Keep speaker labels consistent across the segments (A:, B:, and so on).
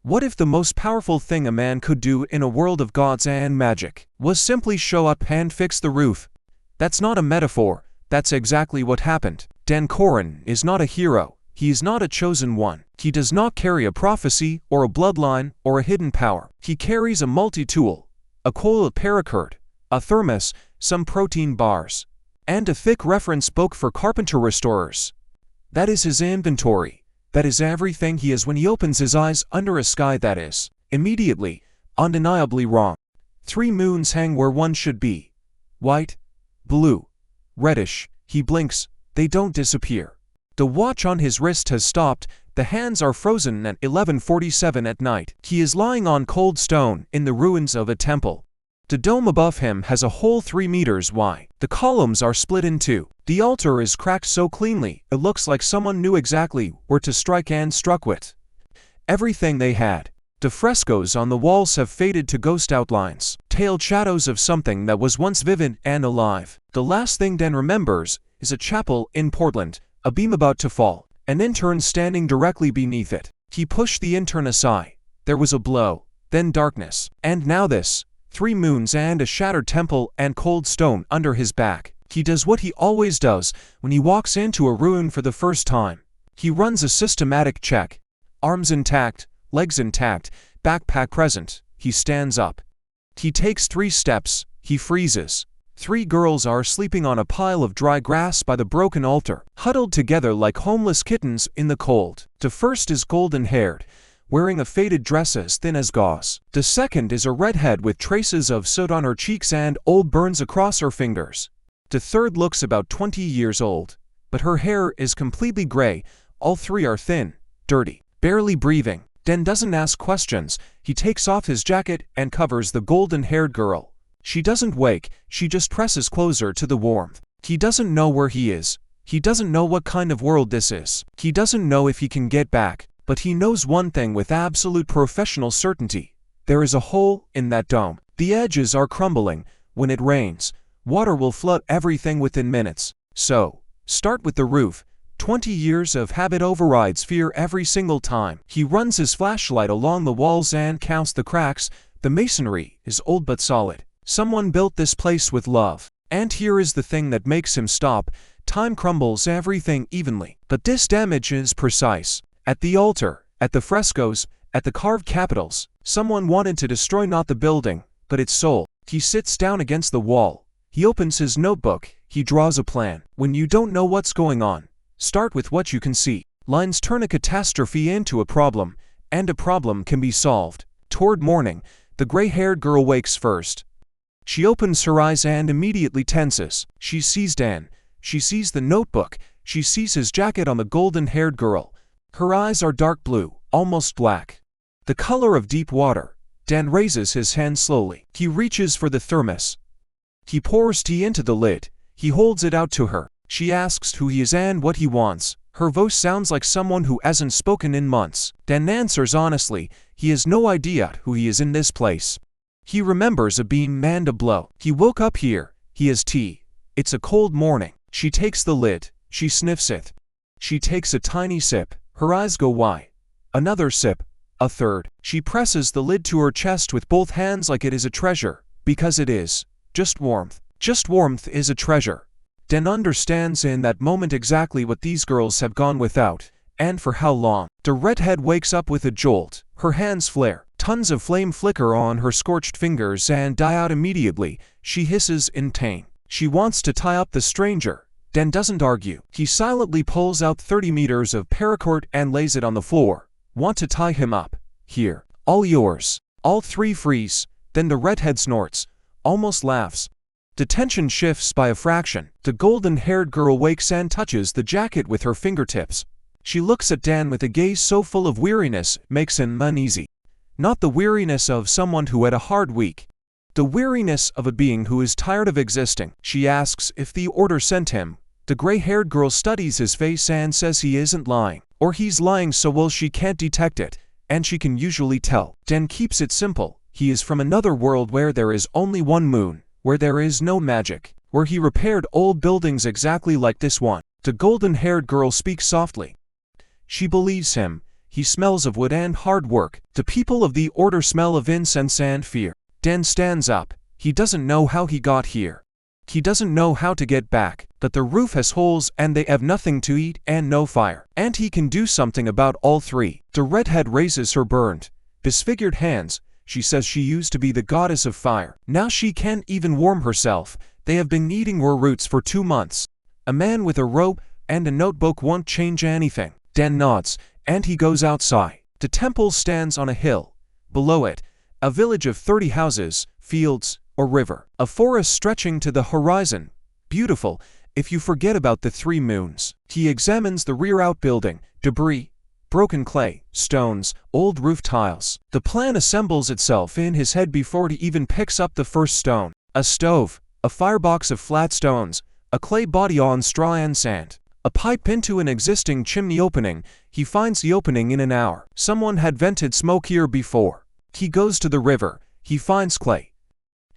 A: What if the most powerful thing a man could do in a world of gods and magic was simply show up and fix the roof? That's not a metaphor, that's exactly what happened. Corin is not a hero, he is not a chosen one. He does not carry a prophecy, or a bloodline, or a hidden power. He carries a multi-tool, a coil, a paracord, a thermos, some protein bars, and a thick reference book for carpenter restorers. That is his inventory. That is everything he is when he opens his eyes under a sky that is immediately, undeniably wrong. 3 moons hang where one should be. White, blue, reddish. He blinks, they don't disappear. The watch on his wrist has stopped, the hands are frozen at 11:47 at night. He is lying on cold stone in the ruins of a temple. The dome above him has a hole 3 meters wide. The columns are split in 2. The altar is cracked so cleanly, it looks like someone knew exactly where to strike and struck with everything they had. The frescoes on the walls have faded to ghost outlines, tailed shadows of something that was once vivid and alive. The last thing Dan remembers is a chapel in Portland, a beam about to fall, an intern standing directly beneath it. He pushed the intern aside. There was a blow, then darkness, and now this. 3 moons and a shattered temple and cold stone under his back. He does what he always does when he walks into a ruin for the first time. He runs a systematic check. Arms intact, legs intact, backpack present. He stands up. He takes 3 steps. He freezes. 3 girls are sleeping on a pile of dry grass by the broken altar, huddled together like homeless kittens in the cold. The first is golden-haired, wearing a faded dress as thin as gauze. The second is a redhead with traces of soot on her cheeks and old burns across her fingers. The third looks about 20 years old, but her hair is completely gray. All 3 are thin, dirty, barely breathing. Dan doesn't ask questions. He takes off his jacket and covers the golden-haired girl. She doesn't wake, she just presses closer to the warmth. He doesn't know where he is. He doesn't know what kind of world this is. He doesn't know if he can get back. But he knows one thing with absolute professional certainty. There is a hole in that dome. The edges are crumbling. When it rains, water will flood everything within minutes. So, start with the roof. 20 years of habit overrides fear every single time. He runs his flashlight along the walls and counts the cracks. The masonry is old but solid. Someone built this place with love. And here is the thing that makes him stop. Time crumbles everything evenly. But this damage is precise. At the altar, at the frescoes, at the carved capitals, someone wanted to destroy not the building, but its soul. He sits down against the wall. He opens his notebook. He draws a plan. When you don't know what's going on, start with what you can see. Lines turn a catastrophe into a problem, and a problem can be solved. Toward morning, the gray-haired girl wakes first. She opens her eyes and immediately tenses. She sees Dan. She sees the notebook. She sees his jacket on the golden-haired girl. Her eyes are dark blue, almost black. The color of deep water. Dan raises his hand slowly. He reaches for the thermos. He pours tea into the lid. He holds it out to her. She asks who he is and what he wants. Her voice sounds like someone who hasn't spoken in months. Dan answers honestly. He has no idea who he is in this place. He remembers a being and a blow. He woke up here. He has tea. It's a cold morning. She takes the lid. She sniffs it. She takes a tiny sip. Her eyes go wide. Another sip. A third. She presses the lid to her chest with both hands like it is a treasure. Because it is. Just warmth. Just warmth is a treasure. Dan understands in that moment exactly what these girls have gone without, and for how long. The redhead wakes up with a jolt. Her hands flare. Tons of flame flicker on her scorched fingers and die out immediately. She hisses in pain. She wants to tie up the stranger. Dan doesn't argue. He silently pulls out 30 meters of paracord and lays it on the floor. Want to tie him up? Here. All yours. All 3 freeze. Then the redhead snorts. Almost laughs. The tension shifts by a fraction. The golden-haired girl wakes and touches the jacket with her fingertips. She looks at Dan with a gaze so full of weariness it makes him uneasy. Not the weariness of someone who had a hard week. The weariness of a being who is tired of existing. She asks if the order sent him. The gray-haired girl studies his face and says he isn't lying. Or he's lying so well she can't detect it, and she can usually tell. Dan keeps it simple. He is from another world where there is only one moon, where there is no magic, where he repaired old buildings exactly like this one. The golden-haired girl speaks softly. She believes him. He smells of wood and hard work. The people of the order smell of incense and fear. Den stands up. He doesn't know how he got here. He doesn't know how to get back, but the roof has holes and they have nothing to eat and no fire. And he can do something about all three. The redhead raises her burned, disfigured hands. She says she used to be the goddess of fire. Now she can't even warm herself. They have been eating raw roots for 2 months. A man with a rope and a notebook won't change anything. Den nods, and he goes outside. The temple stands on a hill. Below it, a village of 30 houses, fields, or river. A forest stretching to the horizon. Beautiful, if you forget about the 3 moons. He examines the rear outbuilding, debris, broken clay, stones, old roof tiles. The plan assembles itself in his head before he even picks up the first stone. A stove, a firebox of flat stones, a clay body on straw and sand. A pipe into an existing chimney opening. He finds the opening in an hour. Someone had vented smoke here before. He goes to the river. He finds clay.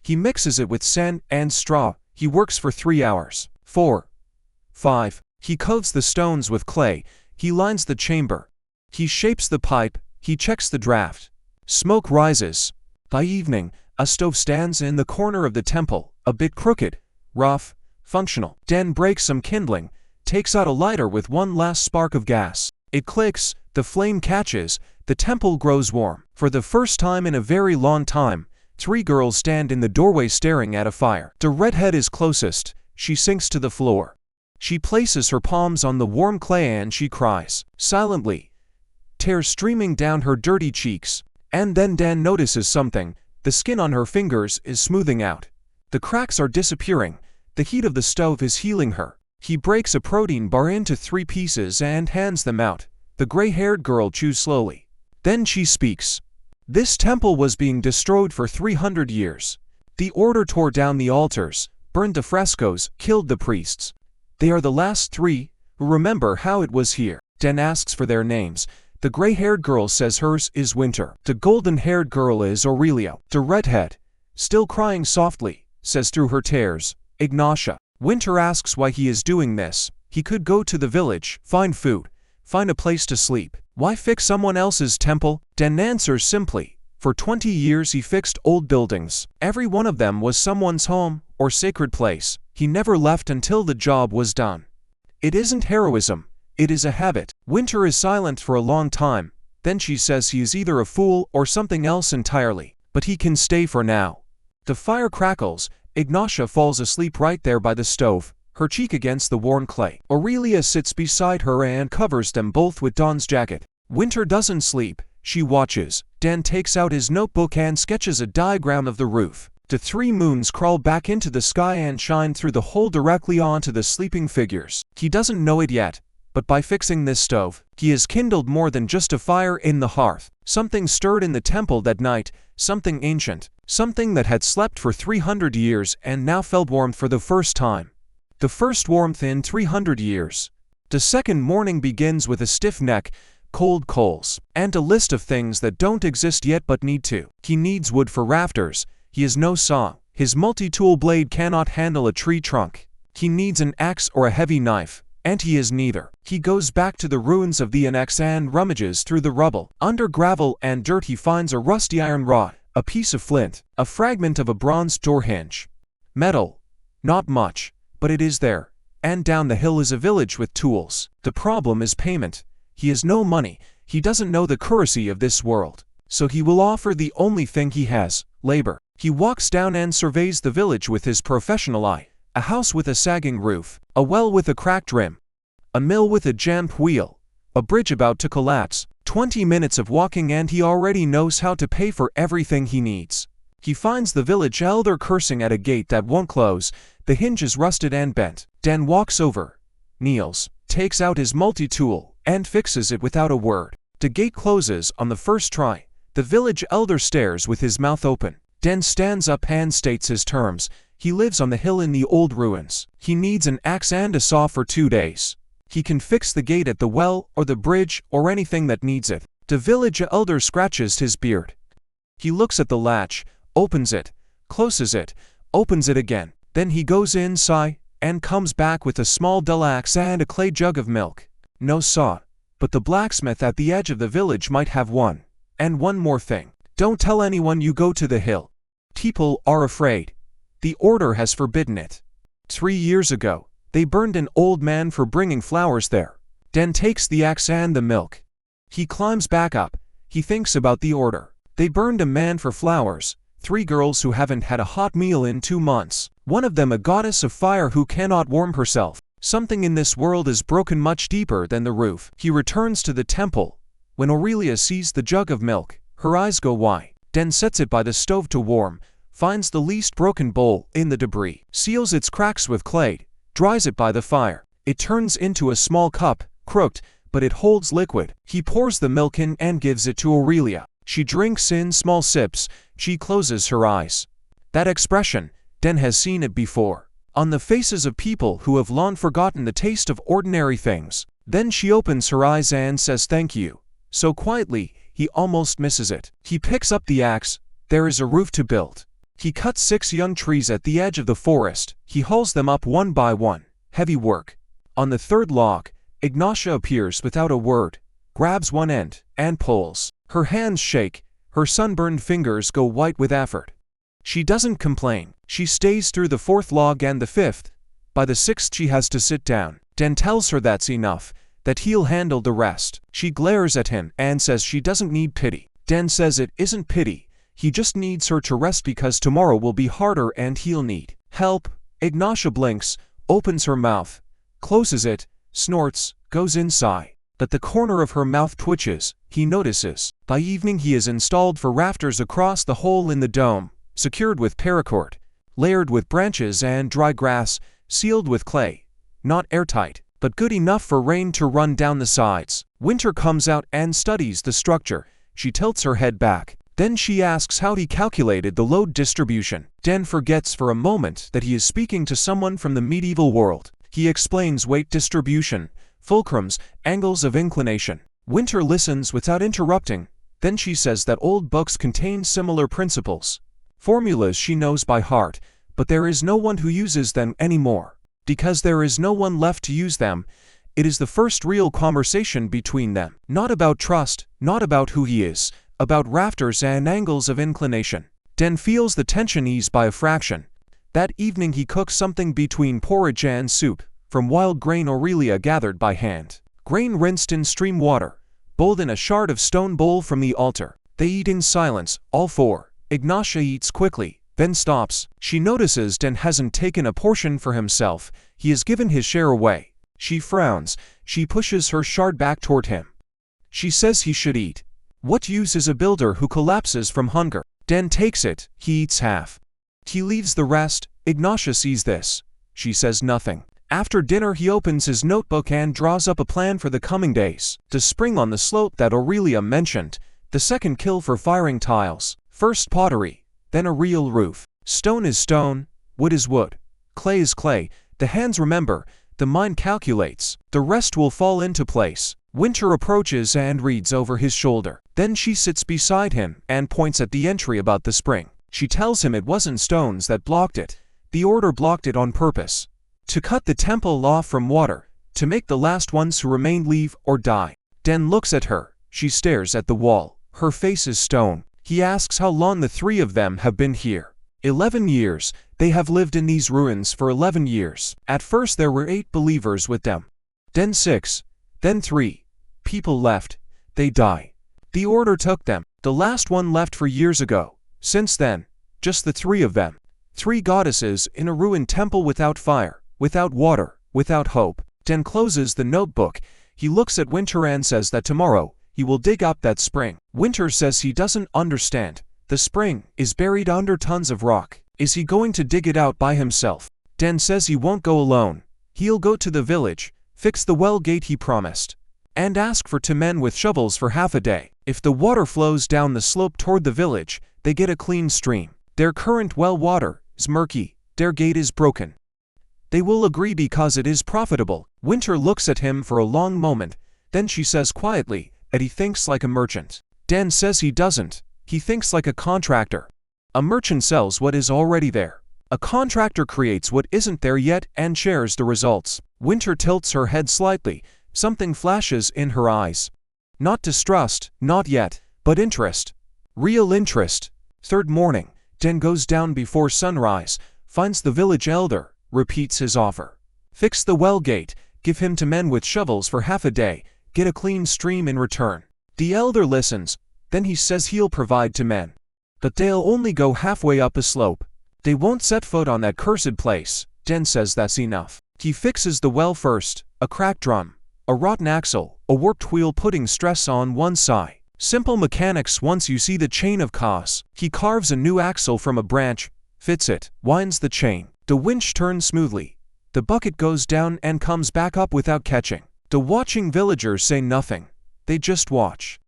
A: He mixes it with sand and straw. He works for 3 hours. 4. 5. He coats the stones with clay. He lines the chamber. He shapes the pipe. He checks the draft. Smoke rises. By evening, a stove stands in the corner of the temple, a bit crooked, rough, functional. Den breaks some kindling, takes out a lighter with one last spark of gas. It clicks, the flame catches, the temple grows warm. For the first time in a very long time, 3 girls stand in the doorway staring at a fire. The redhead is closest. She sinks to the floor. She places her palms on the warm clay and she cries. Silently. Tears streaming down her dirty cheeks. And then Dan notices something. The skin on her fingers is smoothing out. The cracks are disappearing. The heat of the stove is healing her. He breaks a protein bar into 3 pieces and hands them out. The gray-haired girl chews slowly. Then she speaks. This temple was being destroyed for 300 years. The order tore down the altars, burned the frescoes, killed the priests. They are the last 3 who remember how it was here. Den asks for their names. The gray-haired girl says hers is Winter. The golden-haired girl is Aurelia. The redhead, still crying softly, says through her tears, Ignatia. Winter asks why he is doing this. He could go to the village, find food, find a place to sleep. Why fix someone else's temple? Den answers simply. For 20 years he fixed old buildings. Every one of them was someone's home or sacred place. He never left until the job was done. It isn't heroism. It is a habit. Winter is silent for a long time. Then she says he is either a fool or something else entirely. But he can stay for now. The fire crackles. Ignatia falls asleep right there by the stove, her cheek against the worn clay. Aurelia sits beside her and covers them both with Dawn's jacket. Winter doesn't sleep. She watches. Dan takes out his notebook and sketches a diagram of the roof. The 3 moons crawl back into the sky and shine through the hole directly onto the sleeping figures. He doesn't know it yet, but by fixing this stove, he has kindled more than just a fire in the hearth. Something stirred in the temple that night, something ancient, something that had slept for 300 years and now felt warmth for the first time. The first warmth in 300 years. The second morning begins with a stiff neck, cold coals, and a list of things that don't exist yet but need to. He needs wood for rafters. He has no saw. His multi-tool blade cannot handle a tree trunk. He needs an axe or a heavy knife, and he has neither. He goes back to the ruins of the annex and rummages through the rubble. Under gravel and dirt he finds a rusty iron rod, a piece of flint, a fragment of a bronze door hinge. Metal. Not much, but it is there. And down the hill is a village with tools. The problem is payment. He has no money. He doesn't know the currency of this world. So he will offer the only thing he has, labor. He walks down and surveys the village with his professional eye. A house with a sagging roof, a well with a cracked rim, a mill with a jammed wheel, a bridge about to collapse. 20 minutes of walking and he already knows how to pay for everything he needs. He finds the village elder cursing at a gate that won't close. The hinge is rusted and bent. Dan walks over, kneels, takes out his multi-tool, and fixes it without a word. The gate closes on the first try. The village elder stares with his mouth open. Dan stands up and states his terms. He lives on the hill in the old ruins. He needs an axe and a saw for 2 days. He can fix the gate at the well or the bridge or anything that needs it. The village elder scratches his beard. He looks at the latch, opens it, closes it, opens it again. Then he goes inside and comes back with a small dull axe and a clay jug of milk. No saw. but the blacksmith at the edge of the village might have one. And one more thing. Don't tell anyone you go to the hill. People are afraid. The order has forbidden it. 3 years ago, they burned an old man for bringing flowers there. Den takes the axe and the milk. He climbs back up. He thinks about the order. They burned a man for flowers, 3 girls who haven't had a hot meal in 2 months. One of them a goddess of fire who cannot warm herself. Something in this world is broken much deeper than the roof. He returns to the temple. When Aurelia sees the jug of milk, her eyes go wide. Den sets it by the stove to warm, finds the least broken bowl in the debris, seals its cracks with clay, dries it by the fire. It turns into a small cup, crooked, but it holds liquid. He pours the milk in and gives it to Aurelia. She drinks in small sips. She closes her eyes. That expression, Den has seen it before. On the faces of people who have long forgotten the taste of ordinary things. Then she opens her eyes and says thank you. So quietly, he almost misses it. He picks up the axe. There is a roof to build. He cuts 6 young trees at the edge of the forest. He hauls them up one by one. Heavy work. On the 3rd log, Ignatia appears without a word, grabs one end, and pulls. Her hands shake. Her sunburned fingers go white with effort. She doesn't complain. She stays through the 4th log and the 5th. By the 6th she has to sit down. Den tells her that's enough, that he'll handle the rest. She glares at him and says she doesn't need pity. Den says it isn't pity. He just needs her to rest because tomorrow will be harder and he'll need help. Ignatia blinks, opens her mouth, closes it, snorts, goes inside. But the corner of her mouth twitches. He notices. By evening he is installed for rafters across the hole in the dome, secured with paracord, layered with branches and dry grass, sealed with clay. Not airtight, but good enough for rain to run down the sides. Winter comes out and studies the structure. She tilts her head back. Then she asks how he calculated the load distribution. Den forgets for a moment that he is speaking to someone from the medieval world. He explains weight distribution, fulcrums, angles of inclination. Winter listens without interrupting. Then she says that old books contain similar principles. Formulas she knows by heart, but there is no one who uses them anymore. Because there is no one left to use them, it is the first real conversation between them. Not about trust, not about who he is, about rafters and angles of inclination. Den feels the tension ease by a fraction. That evening he cooks something between porridge and soup, from wild grain Aurelia gathered by hand. Grain rinsed in stream water, bowled in a shard of stone bowl from the altar. They eat in silence, all 4. Ignatia eats quickly, then stops. She notices Den hasn't taken a portion for himself. He has given his share away. She frowns. She pushes her shard back toward him. She says he should eat. What use is a builder who collapses from hunger? Den takes it. He eats half. He leaves the rest. Ignatia sees this. She says nothing. After dinner he opens his notebook and draws up a plan for the coming days. The spring on the slope that Aurelia mentioned. The second kill for firing tiles. First pottery, then a real roof. Stone is stone, wood is wood. Clay is clay. The hands remember, the mind calculates. The rest will fall into place. Winter approaches and reads over his shoulder. Then she sits beside him and points at the entry about the spring. She tells him it wasn't stones that blocked it. The order blocked it on purpose. To cut the temple off from water, to make the last ones who remain leave or die. Den looks at her. She stares at the wall. Her face is stone. He asks how long the 3 of them have been here. 11 years. They have lived in these ruins for 11 years. At first there were 8 believers with them. Then 6. Then 3. People left. They die. The order took them. The last one left 4 years ago. Since then, just the 3 of them. 3 goddesses in a ruined temple without fire, without water, without hope. Den closes the notebook. He looks at Winter and says that tomorrow, he will dig up that spring. Winter says he doesn't understand. The spring is buried under tons of rock. Is he going to dig it out by himself? Den says he won't go alone. He'll go to the village, fix the well gate he promised, and ask for 2 men with shovels for half a day. If the water flows down the slope toward the village, they get a clean stream. Their current well water is murky. Their gate is broken. They will agree because it is profitable. Winter looks at him for a long moment. Then she says quietly that he thinks like a merchant. Den says he doesn't. He thinks like a contractor. A merchant sells what is already there. A contractor creates what isn't there yet and shares the results. Winter tilts her head slightly. something flashes in her eyes. Not distrust, not yet, but interest. Real interest. Third morning, Den goes down before sunrise, finds the village elder, repeats his offer. Fix the well gate, give him to men with shovels for half a day, get a clean stream in return. The elder listens, then he says he'll provide to men. But they'll only go halfway up a slope. They won't set foot on that cursed place. Den says that's enough. He fixes the well first, a cracked drum, a rotten axle, a warped wheel putting stress on one side. Simple mechanics once you see the chain of cause. He carves a new axle from a branch, fits it, winds the chain. The winch turns smoothly. The bucket goes down and comes back up without catching. The watching villagers say nothing. They just watch.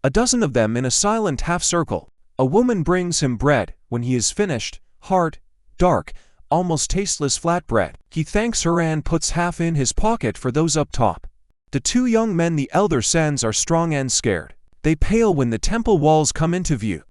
A: A dozen of them in a silent half-circle. A woman brings him bread. When he is finished, hard, dark, almost tasteless flatbread. He thanks her and puts half in his pocket for those up top. The two young men the elder sends are strong and scared. They pale when the temple walls come into view.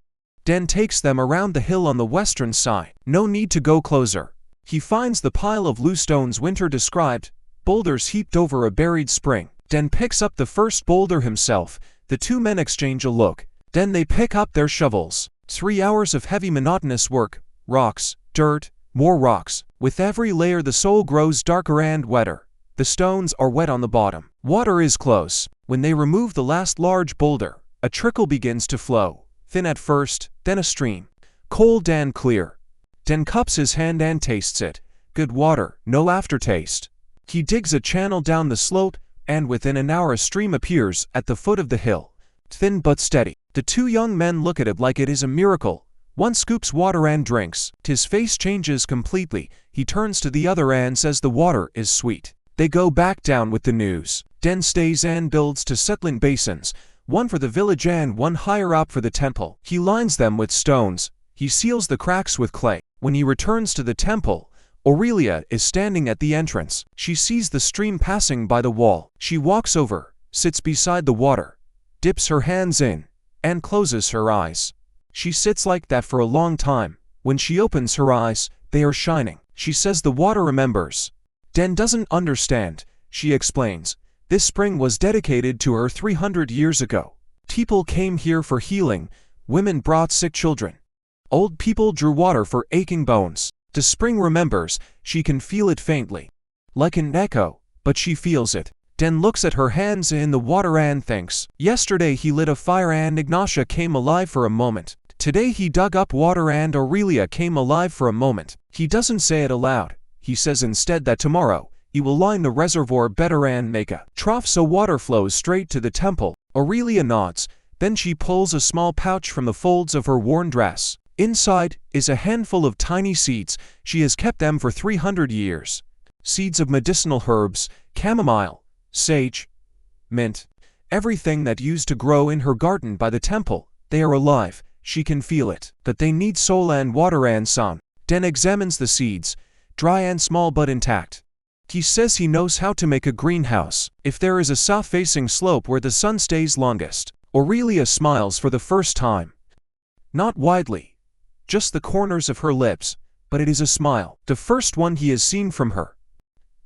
A: Den takes them around the hill on the western side. No need to go closer. He finds the pile of loose stones Winter described, boulders heaped over a buried spring. Den picks up the first boulder himself. The two men exchange a look. Then they pick up their shovels. 3 hours of heavy monotonous work. Rocks, dirt, more rocks. With every layer the soil grows darker and wetter. The stones are wet on the bottom. Water is close. When they remove the last large boulder, a trickle begins to flow. Thin at first, then a stream. Cold and clear. Den cups his hand and tastes it. Good water, no aftertaste. He digs a channel down the slope, and within an hour a stream appears at the foot of the hill. Thin but steady. The two young men look at it like it is a miracle. One scoops water and drinks. His face changes completely. He turns to the other and says the water is sweet. They go back down with the news. Den stays and builds 2 settling basins, one for the village and one higher up for the temple. He lines them with stones. He seals the cracks with clay. When he returns to the temple, Aurelia is standing at the entrance. She sees the stream passing by the wall. She walks over, sits beside the water, dips her hands in, and closes her eyes. She sits like that for a long time. When she opens her eyes, they are shining. She says the water remembers. Den doesn't understand. She explains. This spring was dedicated to her 300 years ago. People came here for healing. Women brought sick children. Old people drew water for aching bones. The spring remembers. She can feel it faintly. Like an echo, but she feels it. Den looks at her hands in the water and thinks. Yesterday he lit a fire and Ignatia came alive for a moment. Today he dug up water and Aurelia came alive for a moment. He doesn't say it aloud. He says instead that tomorrow, he will line the reservoir better and make a trough so water flows straight to the temple. Aurelia nods. Then she pulls a small pouch from the folds of her worn dress. Inside is a handful of tiny seeds. She has kept them for 300 years. Seeds of medicinal herbs, chamomile, sage, mint, everything that used to grow in her garden by the temple. They are alive. She can feel it. But they need soil and water and sun. Den examines the seeds, dry and small but intact. He says he knows how to make a greenhouse. If there is a south-facing slope where the sun stays longest. Aurelia smiles for the first time. Not widely. Just the corners of her lips, but it is a smile. The first one he has seen from her.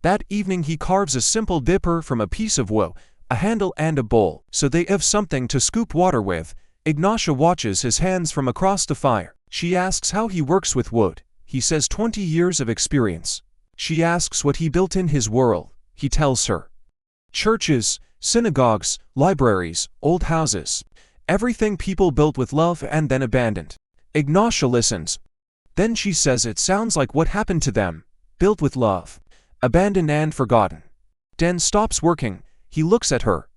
A: That evening he carves a simple dipper from a piece of wood, a handle and a bowl, so they have something to scoop water with. Ignatia watches his hands from across the fire. She asks how he works with wood. He says 20 years of experience. She asks what he built in his world. He tells her. Churches, synagogues, libraries, old houses. Everything people built with love and then abandoned. Ignatia listens. Then she says it sounds like what happened to them. Built with love. Abandoned and forgotten. Den stops working. He looks at her.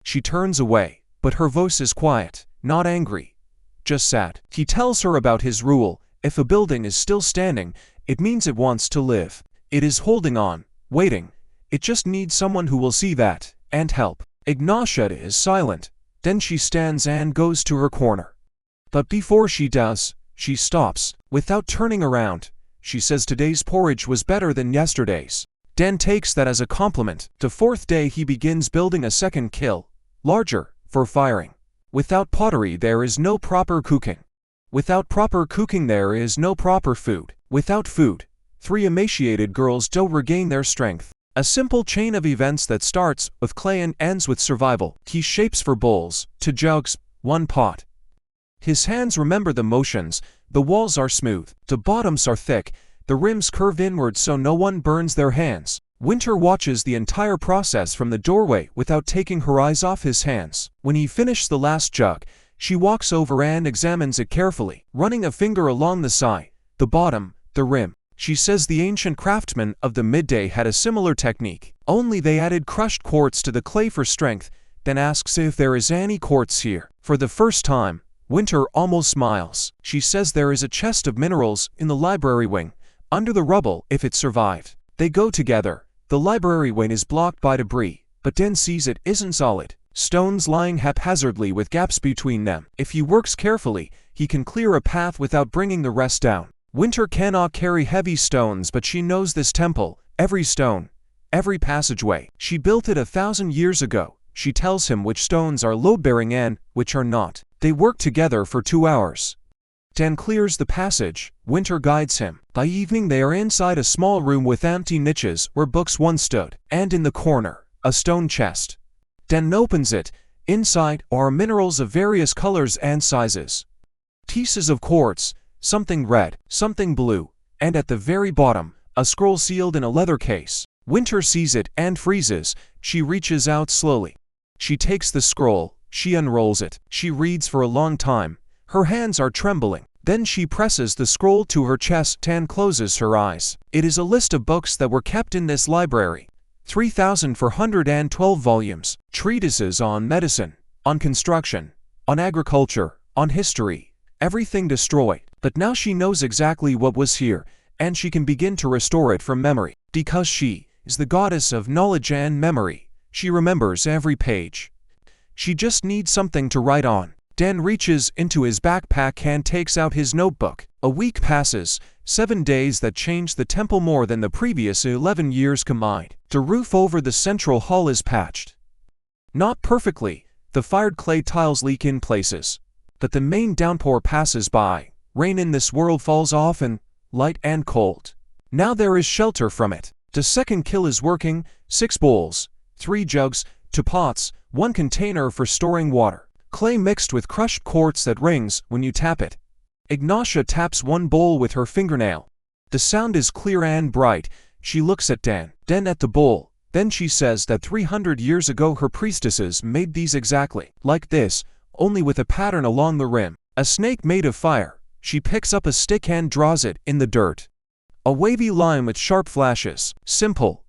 A: She turns away, but her voice is quiet, not angry. Just sad. He tells her about his rule. If a building is still standing, it means it wants to live. It is holding on, waiting. It just needs someone who will see that, and help. Ignatia is silent. Then she stands and goes to her corner. But before she does, she stops. Without turning around, she says today's porridge was better than yesterday's. Den takes that as a compliment. The 4th day he begins building a second kiln, larger, for firing. Without pottery there is no proper cooking. Without proper cooking there is no proper food. Without food, 3 emaciated girls don't regain their strength. A simple chain of events that starts with clay and ends with survival. He shapes for bowls, to jugs, one pot. His hands remember the motions, the walls are smooth, the bottoms are thick, the rims curve inward so no one burns their hands. Winter watches the entire process from the doorway without taking her eyes off his hands. When he finished the last jug, she walks over and examines it carefully, running a finger along the side, the bottom, the rim. She says the ancient craftsmen of the midday had a similar technique, only they added crushed quartz to the clay for strength, then asks if there is any quartz here. For the first time, Winter almost smiles. She says there is a chest of minerals in the library wing, under the rubble if it survived. They go together. The library wing is blocked by debris, but Den sees it isn't solid. Stones lying haphazardly with gaps between them. If he works carefully, he can clear a path without bringing the rest down. Winter cannot carry heavy stones, but she knows this temple, every stone, every passageway. She built it 1,000 years ago. She tells him which stones are load-bearing and which are not. They work together for 2 hours. Den clears the passage. Winter guides him. By evening they are inside a small room with empty niches where books once stood, and in the corner, a stone chest. Den opens it. Inside are minerals of various colors and sizes. Pieces of quartz, something red, something blue, and at the very bottom, a scroll sealed in a leather case. Winter sees it and freezes. She reaches out slowly. She takes the scroll. She unrolls it. She reads for a long time. Her hands are trembling. Then she presses the scroll to her chest and closes her eyes. It is a list of books that were kept in this library. 3,412 volumes. Treatises on medicine, on construction, on agriculture, on history. Everything destroyed. But now she knows exactly what was here, and she can begin to restore it from memory. Because she is the goddess of knowledge and memory, she remembers every page. She just needs something to write on. Den reaches into his backpack and takes out his notebook. A week passes, 7 days that changed the temple more than the previous 11 years combined. The roof over the central hall is patched. Not perfectly, the fired clay tiles leak in places. But the main downpour passes by. Rain in this world falls often, light and cold. Now there is shelter from it. The second kiln is working, 6 bowls, 3 jugs, 2 pots, 1 container for storing water. Clay mixed with crushed quartz that rings when you tap it. Ignatia taps 1 bowl with her fingernail. The sound is clear and bright. She looks at Den at the bowl. Then she says that 300 years ago her priestesses made these exactly like this, only with a pattern along the rim. A snake made of fire. She picks up a stick and draws it in the dirt. A wavy line with sharp flashes. Simple.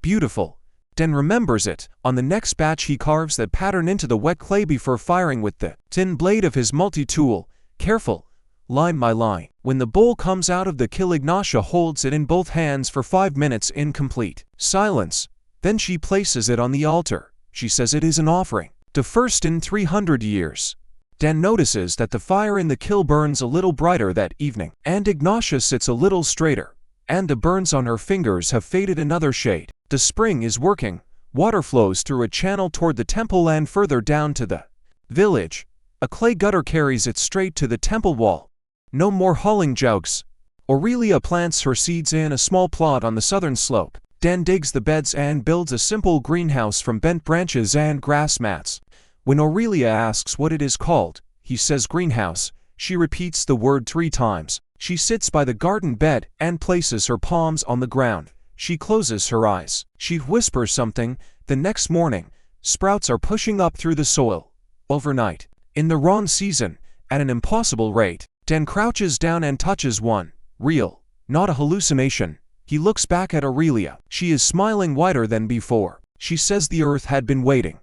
A: Beautiful. Den remembers it. On the next batch he carves that pattern into the wet clay before firing with the thin blade of his multi-tool. Careful. Line by line. When the bowl comes out of the kiln, Ignatia holds it in both hands for 5 minutes in complete silence. Then she places it on the altar. She says it is an offering. The first in 300 years. Den notices that the fire in the kiln burns a little brighter that evening, and Ignatia sits a little straighter, and the burns on her fingers have faded another shade. The spring is working. Water flows through a channel toward the temple and further down to the village. A clay gutter carries it straight to the temple wall. No more hauling jugs. Aurelia plants her seeds in a small plot on the southern slope. Den digs the beds and builds a simple greenhouse from bent branches and grass mats. When Aurelia asks what it is called, he says greenhouse. She repeats the word 3 times. She sits by the garden bed and places her palms on the ground. She closes her eyes. She whispers something. The next morning, sprouts are pushing up through the soil. Overnight, in the wrong season, at an impossible rate, Den crouches down and touches one. Real, not a hallucination. He looks back at Aurelia. She is smiling wider than before. She says the earth had been waiting.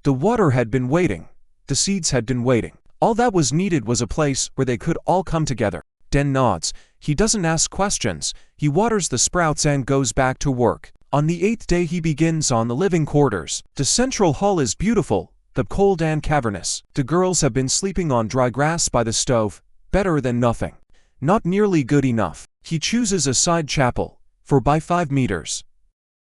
A: The water had been waiting. The seeds had been waiting. All that was needed was a place where they could all come together. Den nods. He doesn't ask questions. He waters the sprouts and goes back to work. On the 8th day he begins on the living quarters. The central hall is beautiful, but cold and cavernous. The girls have been sleeping on dry grass by the stove. Better than nothing. Not nearly good enough. He chooses a side chapel, 4 by 5 meters.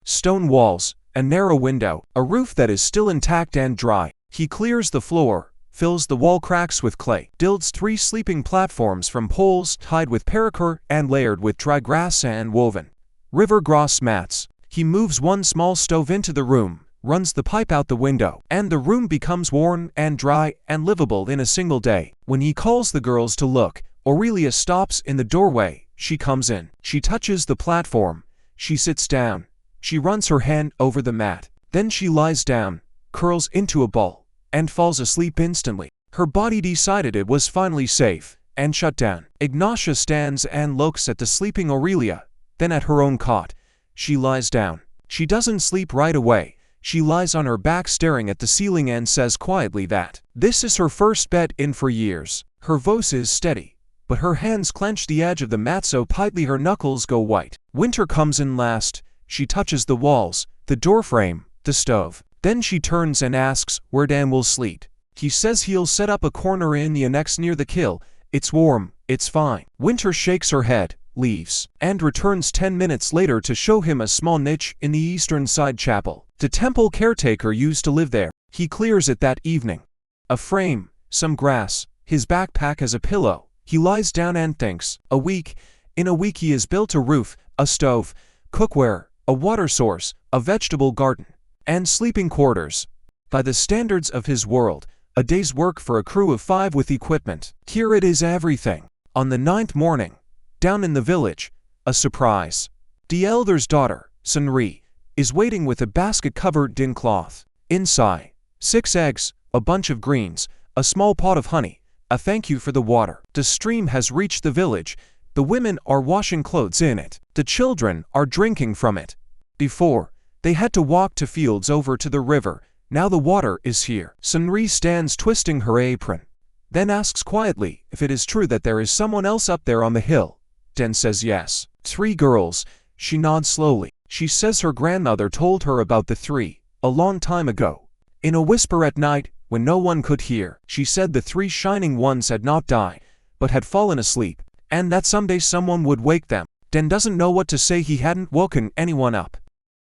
A: Stone walls, a narrow window, a roof that is still intact and dry. He clears the floor, fills the wall cracks with clay, builds 3 sleeping platforms from poles tied with paracord and layered with dry grass and woven river grass mats. He moves one small stove into the room, runs the pipe out the window, and the room becomes warm and dry and livable in a single day. When he calls the girls to look, Aurelia stops in the doorway. She comes in. She touches the platform. She sits down. She runs her hand over the mat. Then she lies down, curls into a ball, and falls asleep instantly. Her body decided it was finally safe, and shut down. Ignatia stands and looks at the sleeping Aurelia, then at her own cot. She lies down. She doesn't sleep right away. She lies on her back staring at the ceiling and says quietly that this is her first bed in for years. Her voice is steady, but her hands clench the edge of the mat so tightly her knuckles go white. Winter comes in last. She touches the walls, the doorframe, the stove. Then she turns and asks where Dan will sleep. He says he'll set up a corner in the annex near the kill. It's warm, it's fine. Winter shakes her head, leaves, and returns 10 minutes later to show him a small niche in the eastern side chapel. The temple caretaker used to live there. He clears it that evening. A frame, some grass, his backpack as a pillow. He lies down and thinks. In a week he has built a roof, a stove, cookware, a water source, a vegetable garden, and sleeping quarters. By the standards of his world, a day's work for a crew of 5 with equipment. Here it is everything. On the 9th morning, down in the village, a surprise. The elder's daughter, Sunri, is waiting with a basket covered in cloth. Inside, 6 eggs, a bunch of greens, a small pot of honey, a thank you for the water. The stream has reached the village. The women are washing clothes in it. The children are drinking from it. Before, they had to walk to fields over to the river. Now the water is here. Sunri stands twisting her apron, then asks quietly if it is true that there is someone else up there on the hill. Den says yes. 3 girls. She nods slowly. She says her grandmother told her about the 3, a long time ago. In a whisper at night, when no one could hear, she said the 3 shining ones had not died, but had fallen asleep, and that someday someone would wake them. Den doesn't know what to say. He hadn't woken anyone up.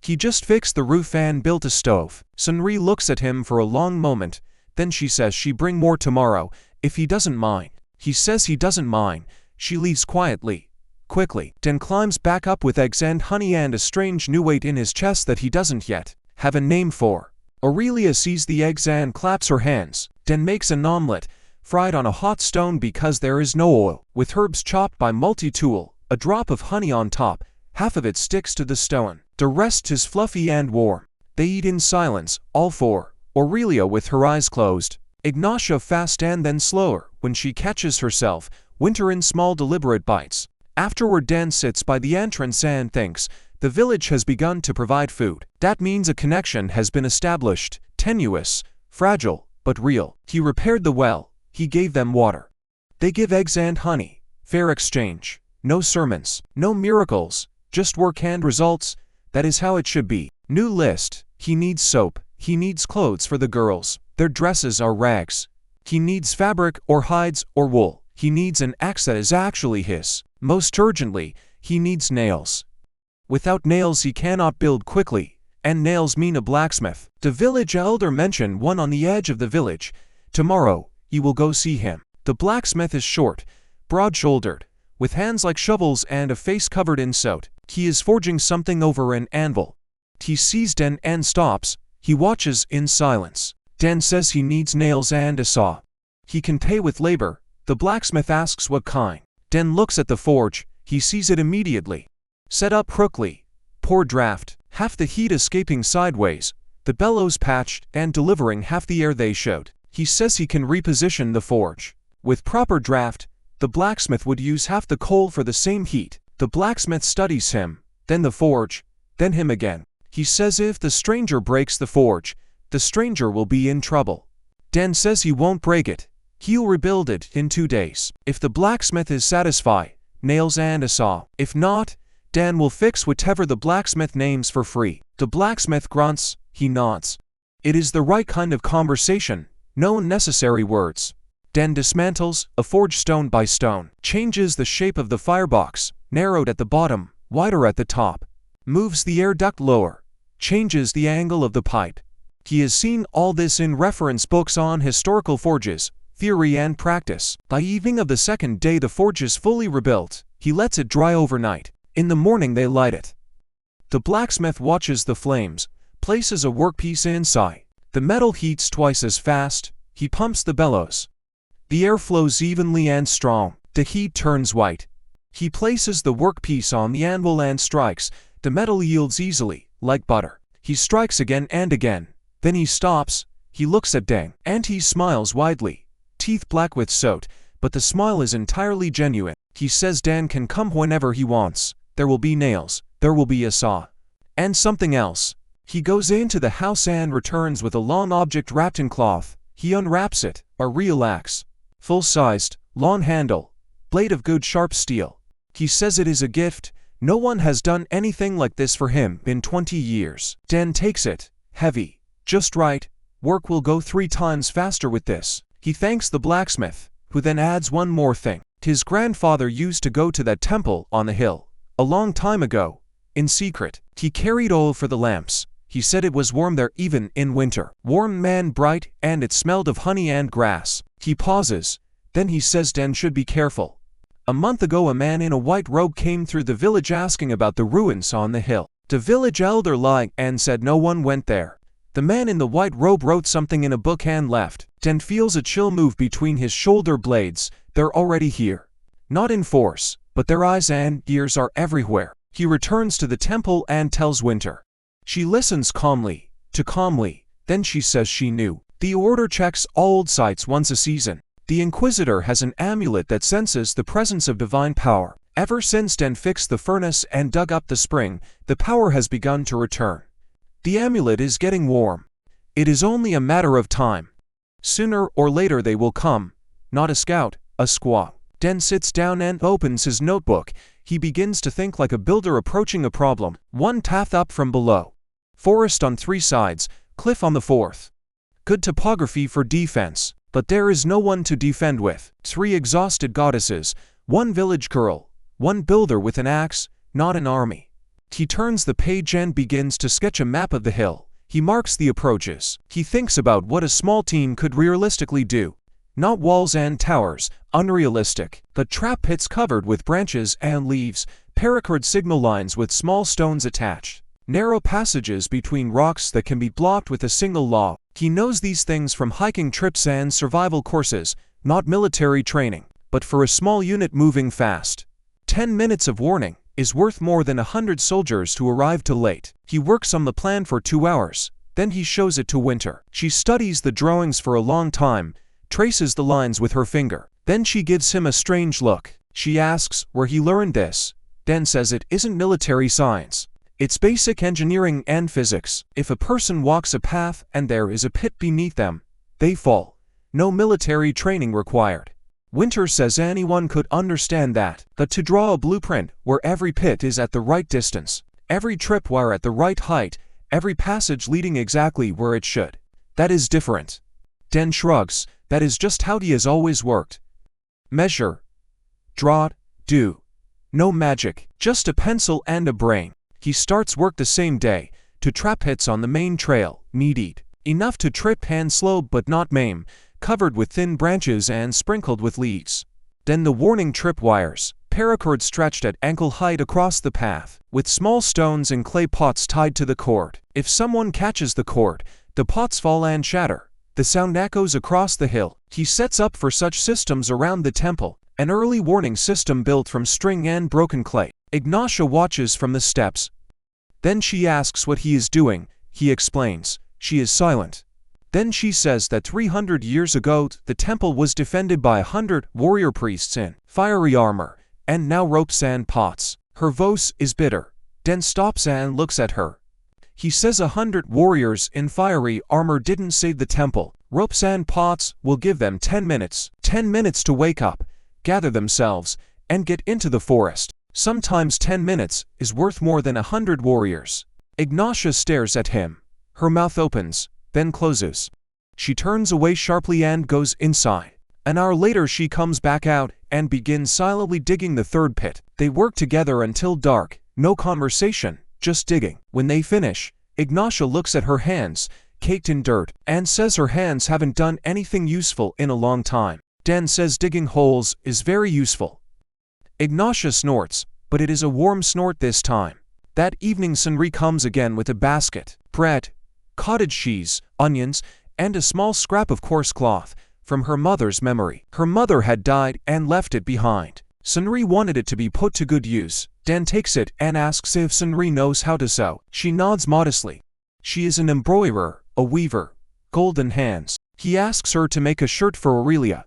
A: He just fixed the roof and built a stove. Sunri looks at him for a long moment, then she says she bring more tomorrow, if he doesn't mind. He says he doesn't mind. She leaves quietly. Quickly, Den climbs back up with eggs and honey and a strange new weight in his chest that he doesn't yet have a name for. Aurelia sees the eggs and claps her hands. Den makes an omelette, fried on a hot stone because there is no oil, with herbs chopped by multi-tool, a drop of honey on top. Half of it sticks to the stone. The rest is fluffy and warm. They eat in silence, all 4, Aurelia with her eyes closed. Ignatia fast and then slower when she catches herself, Winter in small deliberate bites. Afterward Dan sits by the entrance and thinks, the village has begun to provide food. That means a connection has been established, tenuous, fragile, but real. He repaired the well. He gave them water. They give eggs and honey. Fair exchange. No sermons. No miracles. Just work and results. That is how it should be. New list. He needs soap. He needs clothes for the girls. Their dresses are rags. He needs fabric or hides or wool. He needs an axe that is actually his. Most urgently, he needs nails. Without nails he cannot build quickly, and nails mean a blacksmith. The village elder mentioned one on the edge of the village. Tomorrow, you will go see him. The blacksmith is short, broad-shouldered, with hands like shovels and a face covered in soot. He is forging something over an anvil. He sees Den and stops. He watches in silence. Den says he needs nails and a saw. He can pay with labor. The blacksmith asks what kind. Den looks at the forge. He sees it immediately. Set up crookedly. Poor draft. Half the heat escaping sideways. The bellows patched and delivering half the air they showed. He says he can reposition the forge. With proper draft, the blacksmith would use half the coal for the same heat. The blacksmith studies him, then the forge, then him again. He says if the stranger breaks the forge, the stranger will be in trouble. Den says he won't break it. He'll rebuild it in 2 days. If the blacksmith is satisfied, nails and a saw. If not, Dan will fix whatever the blacksmith names for free. The blacksmith grunts, he nods. It is the right kind of conversation, no unnecessary words. Dan dismantles, a forge stone by stone, changes the shape of the firebox, narrowed at the bottom, wider at the top, moves the air duct lower, changes the angle of the pipe. He has seen all this in reference books on historical forges, theory and practice. By evening of the 2nd day the forge is fully rebuilt. He lets it dry overnight. In the morning they light it. The blacksmith watches the flames, places a workpiece inside. The metal heats twice as fast. He pumps the bellows. The air flows evenly and strong. The heat turns white. He places the workpiece on the anvil and strikes. The metal yields easily, like butter. He strikes again and again. Then he stops. He looks at Deng, and he smiles widely, teeth black with soot, but the smile is entirely genuine. He says Dan can come whenever he wants. There will be nails, there will be a saw, and something else. He goes into the house and returns with a long object wrapped in cloth. He unwraps it, a real axe. Full-sized, long handle, blade of good sharp steel. He says it is a gift. No one has done anything like this for him in 20 years. Dan takes it, heavy, just right. Work will go 3 times faster with this. He thanks the blacksmith, who then adds one more thing. His grandfather used to go to that temple on the hill, a long time ago, in secret. He carried oil for the lamps. He said it was warm there even in winter. Warm and bright, and it smelled of honey and grass. He pauses. Then he says Dan should be careful. A month ago a man in a white robe came through the village asking about the ruins on the hill. The village elder lied and said no one went there. The man in the white robe wrote something in a book and left. Dan feels a chill move between his shoulder blades. They're already here. Not in force, but their eyes and ears are everywhere. He returns to the temple and tells Winter. She listens calmly, then she says she knew. The order checks all old sites once a season. The Inquisitor has an amulet that senses the presence of divine power. Ever since Dan fixed the furnace and dug up the spring, the power has begun to return. The amulet is getting warm. It is only a matter of time. Sooner or later they will come. Not a scout, a squaw. Dan sits down and opens his notebook. He begins to think like a builder approaching a problem. One path up from below. Forest on 3 sides, cliff on the 4th. Good topography for defense, but there is no one to defend with. 3 exhausted goddesses, 1 village girl, 1 builder with an axe, not an army. He turns the page and begins to sketch a map of the hill. He marks the approaches. He thinks about what a small team could realistically do. Not walls and towers, unrealistic, but trap pits covered with branches and leaves, paracord signal lines with small stones attached, narrow passages between rocks that can be blocked with a single log. He knows these things from hiking trips and survival courses, not military training, but for a small unit moving fast. 10 minutes of warning is worth more than 100 soldiers who arrive too late. He works on the plan for 2 hours, then he shows it to Winter. She studies the drawings for a long time, traces the lines with her finger. Then she gives him a strange look. She asks where he learned this. Dan says it isn't military science. It's basic engineering and physics. If a person walks a path and there is a pit beneath them, they fall. No military training required. Winter says anyone could understand that, but to draw a blueprint where every pit is at the right distance, every tripwire at the right height, every passage leading exactly where it should, that is different. Dan shrugs. That is just how he has always worked. Measure, draw, do. No magic, just a pencil and a brain. He starts work the same day, to trap hits on the main trail, meat-eat. Enough to trip and slow but not maim, covered with thin branches and sprinkled with leaves. Then the warning tripwires, paracord stretched at ankle height across the path, with small stones and clay pots tied to the cord. If someone catches the cord, the pots fall and shatter. The sound echoes across the hill. He sets up for such systems around the temple, an early warning system built from string and broken clay. Ignatia watches from the steps. Then she asks what he is doing. He explains. She is silent. Then she says that 300 years ago, the temple was defended by 100 warrior priests in fiery armor, and now ropes and pots. Her voice is bitter. Dan stops and looks at her. He says 100 warriors in fiery armor didn't save the temple. Ropes and pots will give them 10 minutes. 10 minutes to wake up, gather themselves, and get into the forest. Sometimes 10 minutes is worth more than 100 warriors. Ignatia stares at him. Her mouth opens, then closes. She turns away sharply and goes inside. An hour later she comes back out and begins silently digging the 3rd pit. They work together until dark, no conversation, just digging. When they finish, Ignatia looks at her hands, caked in dirt, and says her hands haven't done anything useful in a long time. Dan says digging holes is very useful. Ignatia snorts, but it is a warm snort this time. That evening Sunri comes again with a basket, bread, cottage cheese, onions, and a small scrap of coarse cloth, from her mother's memory. Her mother had died and left it behind. Sunri wanted it to be put to good use. Dan takes it and asks if Sunri knows how to sew. She nods modestly. She is an embroiderer, a weaver, golden hands. He asks her to make a shirt for Aurelia,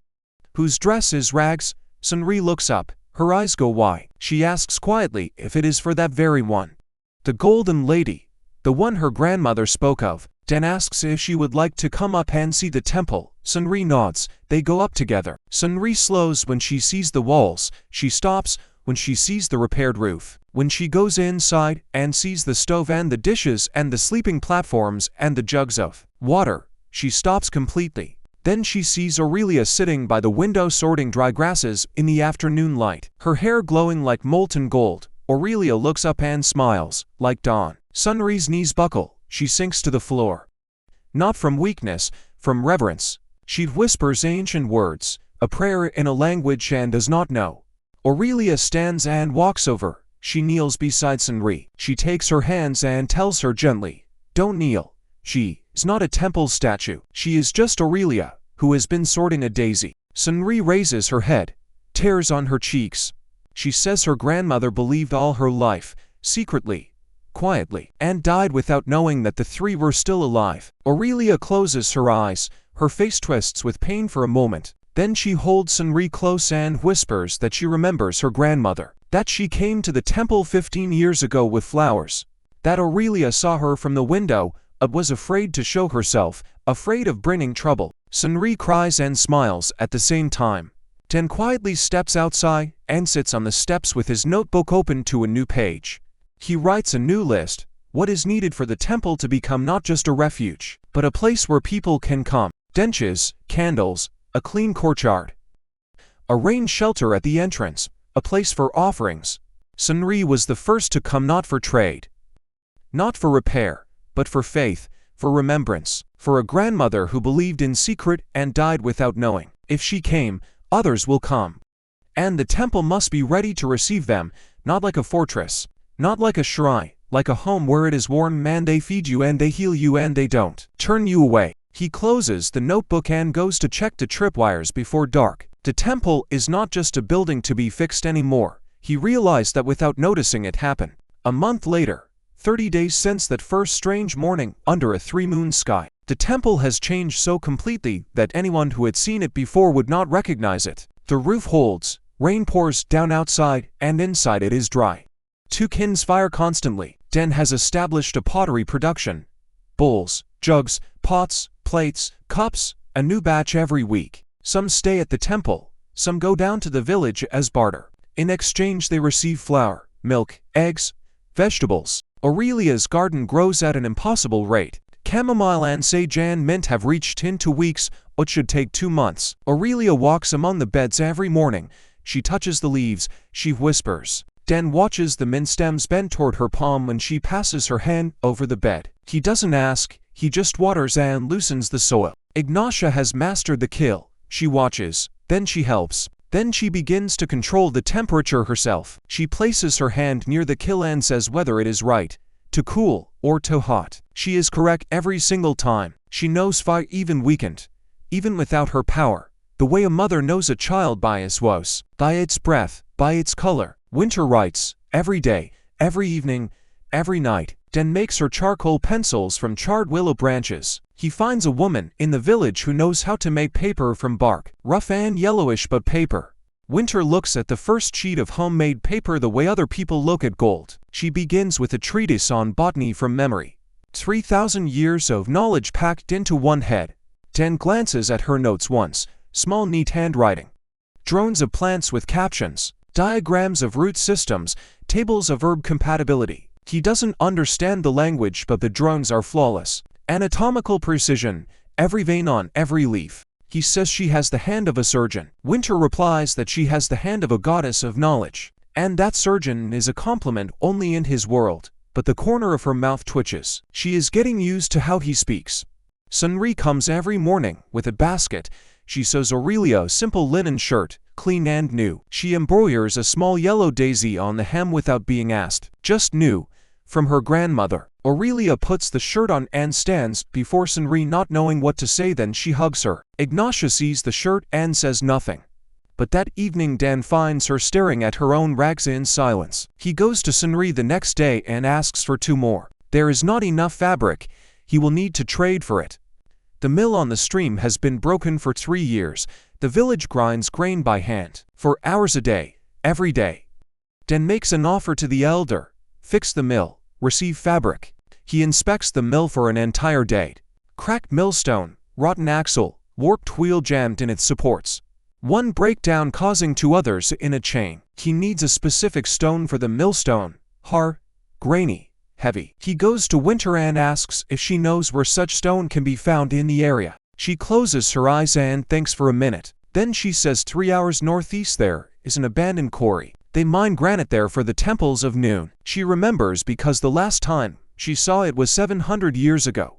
A: whose dress is rags. Sunri looks up. Her eyes go wide. She asks quietly if it is for that very one. The golden lady, the one her grandmother spoke of. Dan asks if she would like to come up and see the temple. Sunri nods. They go up together. Sunri slows when she sees the walls. She stops when she sees the repaired roof. When she goes inside and sees the stove and the dishes and the sleeping platforms and the jugs of water, she stops completely. Then she sees Aurelia sitting by the window sorting dry grasses in the afternoon light, her hair glowing like molten gold. Aurelia looks up and smiles, like dawn. Sunri's knees buckle. She sinks to the floor. Not from weakness, from reverence. She whispers ancient words, a prayer in a language and does not know. Aurelia stands and walks over. She kneels beside Sunri. She takes her hands and tells her gently, "Don't kneel." She is not a temple statue. She is just Aurelia, who has been sorting a daisy. Sunri raises her head, tears on her cheeks. She says her grandmother believed all her life, secretly, quietly, and died without knowing that the three were still alive. Aurelia closes her eyes. Her face twists with pain for a moment. Then she holds Sunri close and whispers that she remembers her grandmother, that she came to the temple 15 years ago with flowers, that Aurelia saw her from the window, but was afraid to show herself, afraid of bringing trouble. Sunri cries and smiles at the same time. Dan quietly steps outside and sits on the steps with his notebook open to a new page. He writes a new list, what is needed for the temple to become not just a refuge, but a place where people can come. Benches, candles, a clean courtyard, a rain shelter at the entrance, a place for offerings. Sunri was the first to come, not for trade, not for repair, but for faith, for remembrance, for a grandmother who believed in secret and died without knowing. If she came, others will come. And the temple must be ready to receive them, not like a fortress, not like a shrine, like a home where it is warm and they feed you and they heal you and they don't turn you away. He closes the notebook and goes to check the tripwires before dark. The temple is not just a building to be fixed anymore. He realized that without noticing it happen. A month later, 30 days since that first strange morning under a three-moon sky, the temple has changed so completely that anyone who had seen it before would not recognize it. The roof holds, rain pours down outside, and inside it is dry. Two kilns fire constantly. Dan has established a pottery production. Bowls, jugs, pots, plates, cups, a new batch every week. Some stay at the temple, some go down to the village as barter. In exchange they receive flour, milk, eggs, vegetables. Aurelia's garden grows at an impossible rate. Chamomile and sage and mint have reached in 2 weeks, what should take 2 months. Aurelia walks among the beds every morning. She touches the leaves, she whispers. Dan watches the mint stems bend toward her palm when she passes her hand over the bed. He doesn't ask, he just waters and loosens the soil. Ignatia has mastered the kill. She watches, then she helps. Then she begins to control the temperature herself. She places her hand near the kill and says whether it is right, too cool or too hot. She is correct every single time. She knows fire even weakened, even without her power, the way a mother knows a child by its woes, by its breath, by its color. Winter writes, every day, every evening, every night. Dan makes her charcoal pencils from charred willow branches. He finds a woman in the village who knows how to make paper from bark, rough and yellowish but paper. Winter looks at the first sheet of homemade paper the way other people look at gold. She begins with a treatise on botany from memory. 3,000 years of knowledge packed into one head. Dan glances at her notes once, small neat handwriting. Drones of plants with captions, diagrams of root systems, tables of herb compatibility. He doesn't understand the language but the drones are flawless. Anatomical precision, every vein on every leaf. He says she has the hand of a surgeon. Winter replies that she has the hand of a goddess of knowledge. And that surgeon is a compliment only in his world. But the corner of her mouth twitches. She is getting used to how he speaks. Sunri comes every morning with a basket. She sews Aurelia a simple linen shirt, clean and new. She embroiders a small yellow daisy on the hem without being asked. Just new, from her grandmother. Aurelia puts the shirt on and stands before Senri not knowing what to say, then she hugs her. Ignatia sees the shirt and says nothing. But that evening Dan finds her staring at her own rags in silence. He goes to Senri the next day and asks for 2 more. There is not enough fabric, he will need to trade for it. The mill on the stream has been broken for 3 years. The village grinds grain by hand, for hours a day, every day. Dan makes an offer to the elder: fix the mill, receive fabric. He inspects the mill for an entire day. Cracked millstone, rotten axle, warped wheel jammed in its supports. One breakdown causing 2 others in a chain. He needs a specific stone for the millstone: hard, grainy, heavy. He goes to Winter and asks if she knows where such stone can be found in the area. She closes her eyes and thinks for a minute. Then she says 3 hours northeast there is an abandoned quarry. They mine granite there for the temples of Noon. She remembers because the last time she saw it was 700 years ago.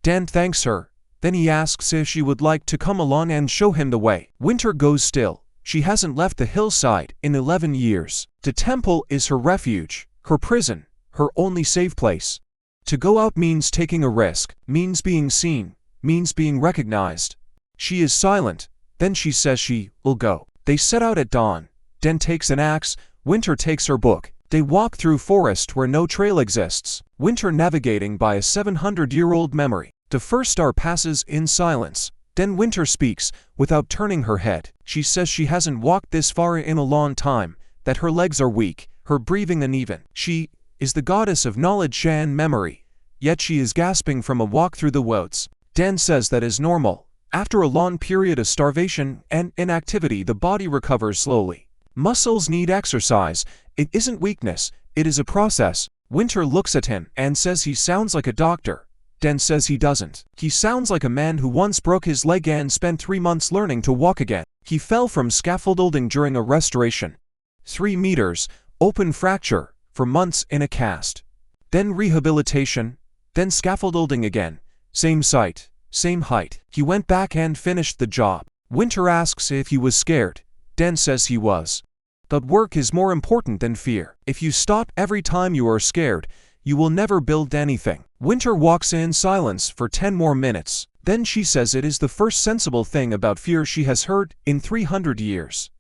A: Dan thanks her. Then he asks if she would like to come along and show him the way. Winter goes still. She hasn't left the hillside in 11 years. The temple is her refuge, her prison, her only safe place. To go out means taking a risk, means being seen, means being recognized. She is silent. Then she says she will go. They set out at dawn. Dan takes an axe, Winter takes her book. They walk through forest where no trail exists. Winter navigating by a 700-year-old memory. The first star passes in silence. Then Winter speaks, without turning her head. She says she hasn't walked this far in a long time, that her legs are weak, her breathing uneven. She is the goddess of knowledge and memory, yet she is gasping from a walk through the woods. Dan says that is normal. After a long period of starvation and inactivity, the body recovers slowly. Muscles need exercise. It isn't weakness, it is a process. Winter looks at him and says he sounds like a doctor. Dan says he doesn't. He sounds like a man who once broke his leg and spent 3 months learning to walk again. He fell from scaffolding during a restoration. 3 meters, open fracture, for months in a cast. Then rehabilitation, then scaffolding again. Same site, same height. He went back and finished the job. Winter asks if he was scared. Dan says he was. But work is more important than fear. If you stop every time you are scared, you will never build anything. Winter walks in silence for 10 more minutes. Then she says it is the first sensible thing about fear she has heard in 300 years.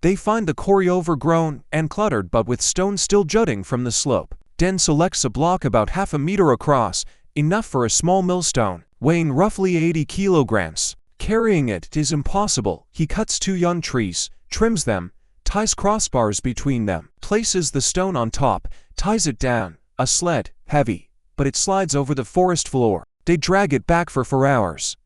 A: They find the quarry overgrown and cluttered but with stone still jutting from the slope. Dan selects a block about half a meter across, enough for a small millstone, weighing roughly 80 kilograms. Carrying it is impossible. He cuts 2 young trees, trims them, ties crossbars between them, places the stone on top, ties it down. A sled, heavy, but it slides over the forest floor. They drag it back for 4 hours.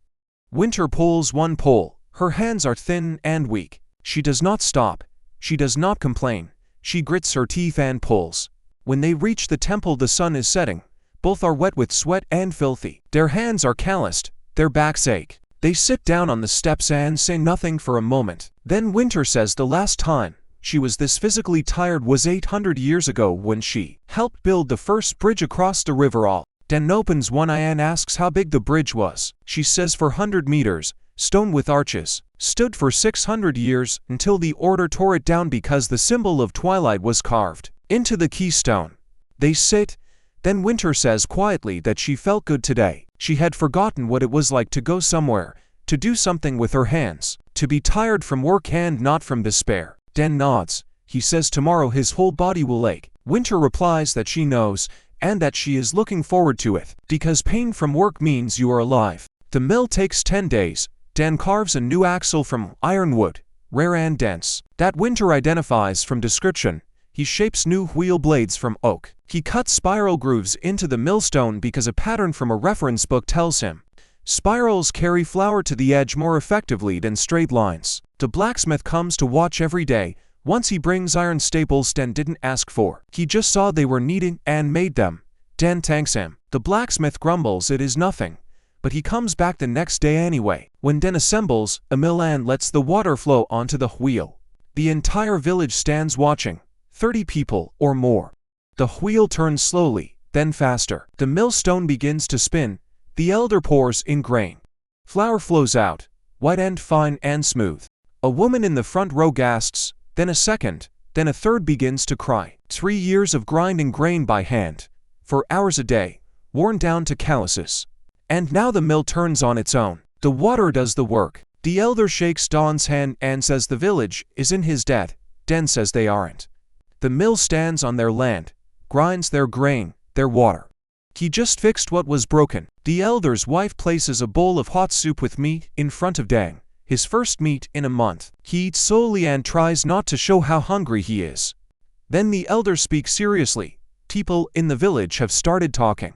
A: Winter pulls one pole. Her hands are thin and weak. She does not stop. She does not complain. She grits her teeth and pulls. When they reach the temple, the sun is setting. Both are wet with sweat and filthy. Their hands are calloused. Their backs ache. They sit down on the steps and say nothing for a moment. Then Winter says the last time she was this physically tired was 800 years ago when she helped build the first bridge across the river. Dan opens one eye and asks how big the bridge was. She says 400 meters, stone with arches, stood for 600 years until the order tore it down because the symbol of twilight was carved into the keystone. They sit. Then Winter says quietly that she felt good today. She had forgotten what it was like to go somewhere, to do something with her hands, to be tired from work and not from despair. Dan nods. He says tomorrow his whole body will ache. Winter replies that she knows, and that she is looking forward to it, because pain from work means you are alive. The mill takes 10 days. Dan carves a new axle from ironwood, rare and dense, that Winter identifies from description. He shapes new wheel blades from oak. He cuts spiral grooves into the millstone because a pattern from a reference book tells him spirals carry flour to the edge more effectively than straight lines. The blacksmith comes to watch every day. Once he brings iron staples Dan didn't ask for. He just saw they were needed and made them. Dan thanks him. The blacksmith grumbles it is nothing, but he comes back the next day anyway. When Dan assembles a mill and lets the water flow onto the wheel, the entire village stands watching. 30 people or more. The wheel turns slowly, then faster. The millstone begins to spin. The elder pours in grain. Flour flows out, white and fine and smooth. A woman in the front row gasps, then a second, then a third begins to cry. 3 years of grinding grain by hand, for hours a day, worn down to calluses. And now the mill turns on its own. The water does the work. The elder shakes Don's hand and says the village is in his debt. Den says they aren't. The mill stands on their land, grinds their grain, their water. He just fixed what was broken. The elder's wife places a bowl of hot soup with meat in front of Dang, his first meat in a month. He eats slowly and tries not to show how hungry he is. Then the elder speaks seriously. People in the village have started talking.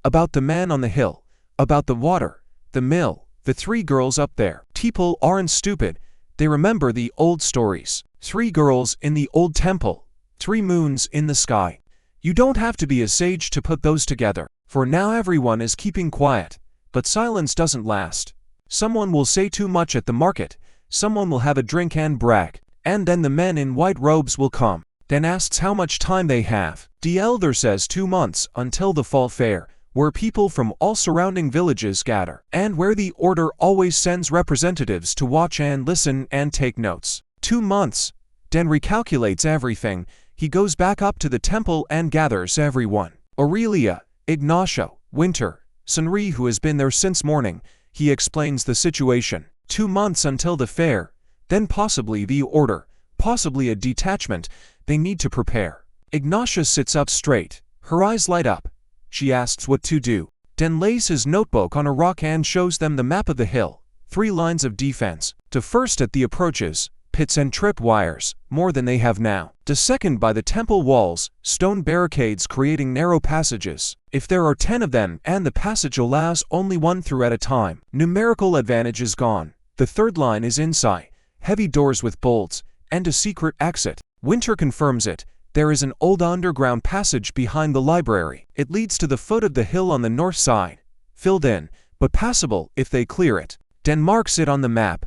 A: About the man on the hill, about the water, the mill, the 3 girls up there. People aren't stupid. They remember the old stories. 3 girls in the old temple, 3 moons in the sky. You don't have to be a sage to put those together. For now everyone is keeping quiet. But silence doesn't last. Someone will say too much at the market. Someone will have a drink and brag. And then the men in white robes will come. Then asks how much time they have. The elder says 2 months until the fall fair, where people from all surrounding villages gather, and where the order always sends representatives to watch and listen and take notes. 2 months. Den recalculates everything. He goes back up to the temple and gathers everyone. Aurelia, Ignatia, Winter, Sunri, who has been there since morning. He explains the situation. 2 months until the fair, then possibly the order, possibly a detachment. They need to prepare. Ignatia sits up straight. Her eyes light up. She asks what to do. Den lays his notebook on a rock and shows them the map of the hill. 3 lines of defense. The first at the approaches, pits and trip wires, more than they have now. The second by the temple walls, stone barricades creating narrow passages. If there are 10 of them and the passage allows only 1 through at a time, numerical advantage is gone. The third line is inside, heavy doors with bolts, and a secret exit. Winter confirms it. There is an old underground passage behind the library. It leads to the foot of the hill on the north side, filled in, but passable if they clear it. Den marks it on the map.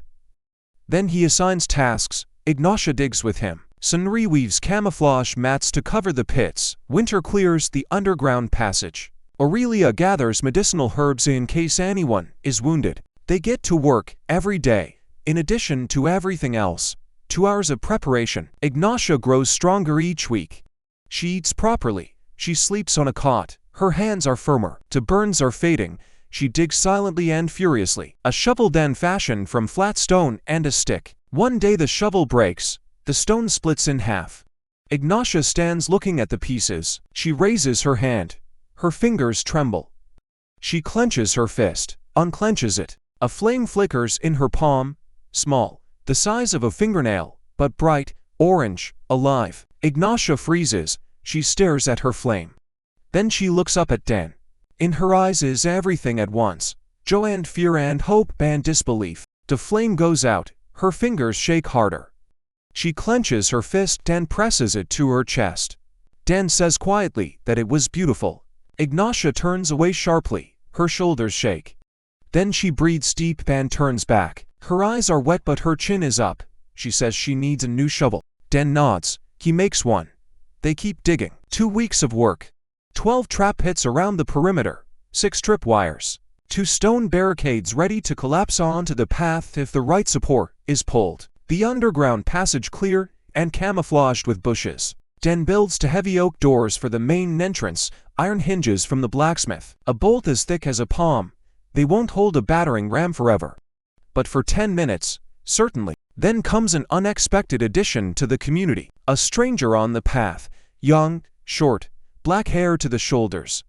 A: Then he assigns tasks. Ignatia digs with him. Sunri weaves camouflage mats to cover the pits. Winter clears the underground passage. Aurelia gathers medicinal herbs in case anyone is wounded. They get to work every day, in addition to everything else. 2 hours of preparation. Ignatia grows stronger each week. She eats properly. She sleeps on a cot. Her hands are firmer. The burns are fading. She digs silently and furiously. A shovel then fashioned from flat stone and a stick. One day the shovel breaks. The stone splits in half. Ignatia stands looking at the pieces. She raises her hand. Her fingers tremble. She clenches her fist, unclenches it. A flame flickers in her palm, small, the size of a fingernail, but bright, orange, alive. Ignatia freezes. She stares at her flame. Then she looks up at Den. In her eyes is everything at once. Joy and fear and hope and disbelief. The flame goes out. Her fingers shake harder. She clenches her fist and presses it to her chest. Den says quietly that it was beautiful. Ignatia turns away sharply. Her shoulders shake. Then she breathes deep and turns back. Her eyes are wet but her chin is up. She says she needs a new shovel. Den nods. He makes one. They keep digging. 2 weeks of work. 12 trap pits around the perimeter. 6 trip wires. 2 stone barricades ready to collapse onto the path if the right support is pulled. The underground passage clear and camouflaged with bushes. Den builds to heavy oak doors for the main entrance, iron hinges from the blacksmith. A bolt as thick as a palm. They won't hold a battering ram forever. But for 10 minutes, certainly. Then comes an unexpected addition to the community. A stranger on the path. Young, short, black hair to the shoulders.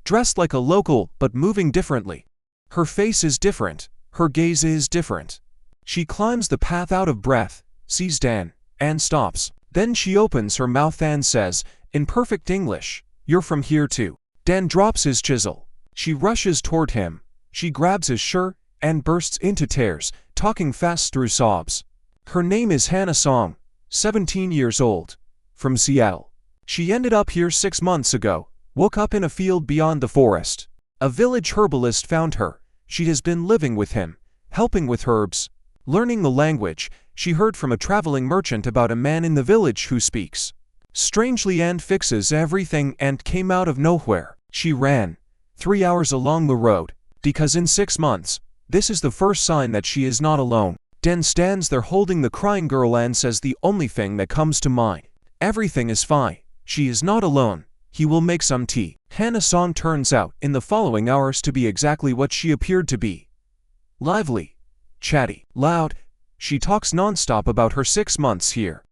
A: Dressed like a local but moving differently. Her face is different. Her gaze is different. She climbs the path out of breath, sees Dan, and stops. Then she opens her mouth and says, in perfect English, "You're from here too." Dan drops his chisel. She rushes toward him. She grabs his shirt and bursts into tears, talking fast through sobs. Her name is Hannah Song, 17 years old, from Seattle. She ended up here 6 months ago, woke up in a field beyond the forest. A village herbalist found her. She has been living with him, helping with herbs, learning the language. She heard from a traveling merchant about a man in the village who speaks strangely and fixes everything and came out of nowhere. She ran 3 hours along the road, because in 6 months, this is the first sign that she is not alone. Den stands there holding the crying girl and says the only thing that comes to mind. Everything is fine. She is not alone. He will make some tea. Hana-san turns out in the following hours to be exactly what she appeared to be. Lively, chatty, loud. She talks non-stop about her 6 months here.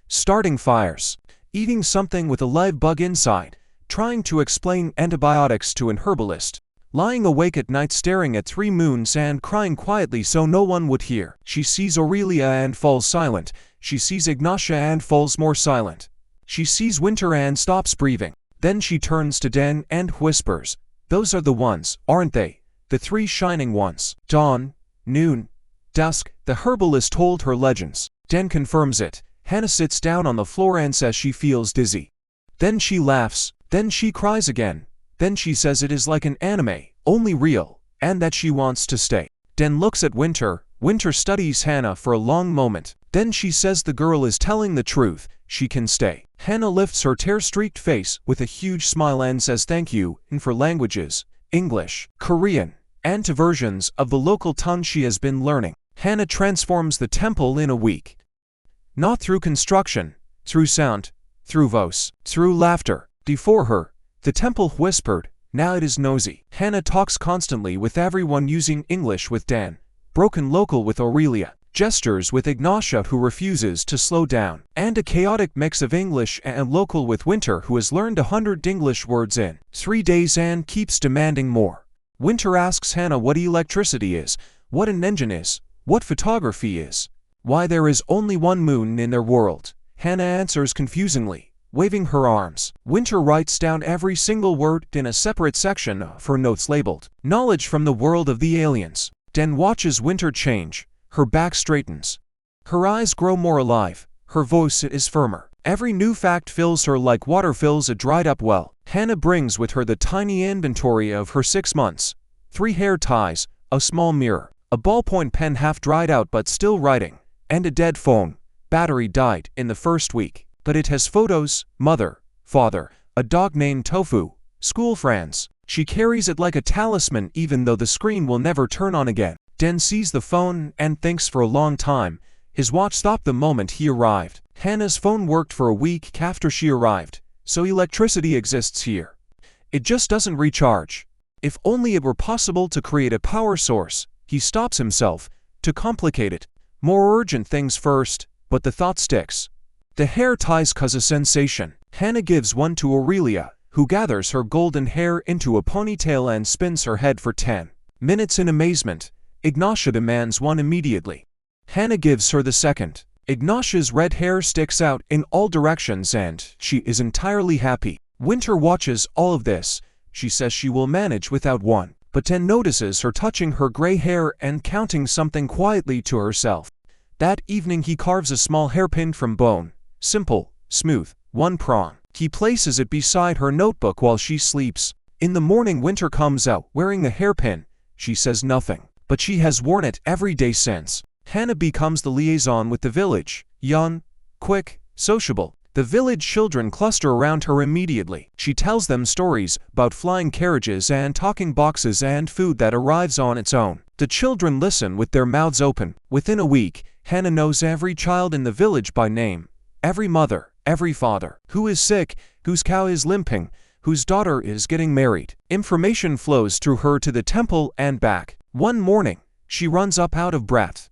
A: Starting fires, eating something with a live bug inside, trying to explain antibiotics to an herbalist, lying awake at night staring at 3 moons and crying quietly so no one would hear. She sees Aurelia and falls silent. She sees Ignatia and falls more silent. She sees Winter and stops breathing. Then she turns to Den and whispers, "Those are the ones, aren't they? The 3 shining ones." Dawn, noon, dusk, the herbalist told her legends. Den confirms it. Hana sits down on the floor and says she feels dizzy. Then she laughs. Then she cries again. Then she says it is like an anime, only real, and that she wants to stay. Den looks at Winter. Winter studies Hana for a long moment. Then she says the girl is telling the truth. She can stay. Hana lifts her tear-streaked face with a huge smile and says thank you, in 4 languages, English, Korean, and 2 versions of the local tongue she has been learning. Hana transforms the temple in a week. Not through construction, through sound, through voice, through laughter. Before her, the temple whispered, now it is nosy. Hana talks constantly with everyone using English with Dan, broken local with Aurelia, gestures with Ignatia who refuses to slow down, and a chaotic mix of English and local with Winter who has learned 100 English words in 3 days and keeps demanding more. Winter asks Hana what electricity is, what an engine is, what photography is, why there is only 1 moon in their world. Hana answers confusingly, waving her arms. Winter writes down every single word in a separate section for notes labeled knowledge from the world of the aliens. Den watches Winter change. Her back straightens. Her eyes grow more alive. Her voice is firmer. Every new fact fills her like water fills a dried-up well. Hana brings with her the tiny inventory of her 6 months. 3 hair ties, a small mirror, a ballpoint pen half dried out but still writing, and a dead phone. Battery died in the first week. But it has photos, mother, father, a dog named Tofu, school friends. She carries it like a talisman even though the screen will never turn on again. Den sees the phone and thinks for a long time. His watch stopped the moment he arrived. Hana's phone worked for a week after she arrived, so electricity exists here. It just doesn't recharge. If only it were possible to create a power source. He stops himself. To complicate it. More urgent things first, but the thought sticks. The hair ties cause a sensation. Hana gives one to Aurelia, who gathers her golden hair into a ponytail and spins her head for 10 minutes in amazement. Ignatia demands one immediately. Hana gives her the second. Ignatia's red hair sticks out in all directions and she is entirely happy. Winter watches all of this. She says she will manage without one, but then notices her touching her gray hair and counting something quietly to herself. That evening he carves a small hairpin from bone. Simple, smooth, 1 prong. He places it beside her notebook while she sleeps. In the morning Winter comes out wearing the hairpin. She says nothing, but she has worn it every day since. Hana becomes the liaison with the village. Young, quick, sociable. The village children cluster around her immediately. She tells them stories about flying carriages and talking boxes and food that arrives on its own. The children listen with their mouths open. Within a week, Hana knows every child in the village by name. Every mother, every father, who is sick, whose cow is limping, whose daughter is getting married. Information flows through her to the temple and back. One morning, she runs up out of breath.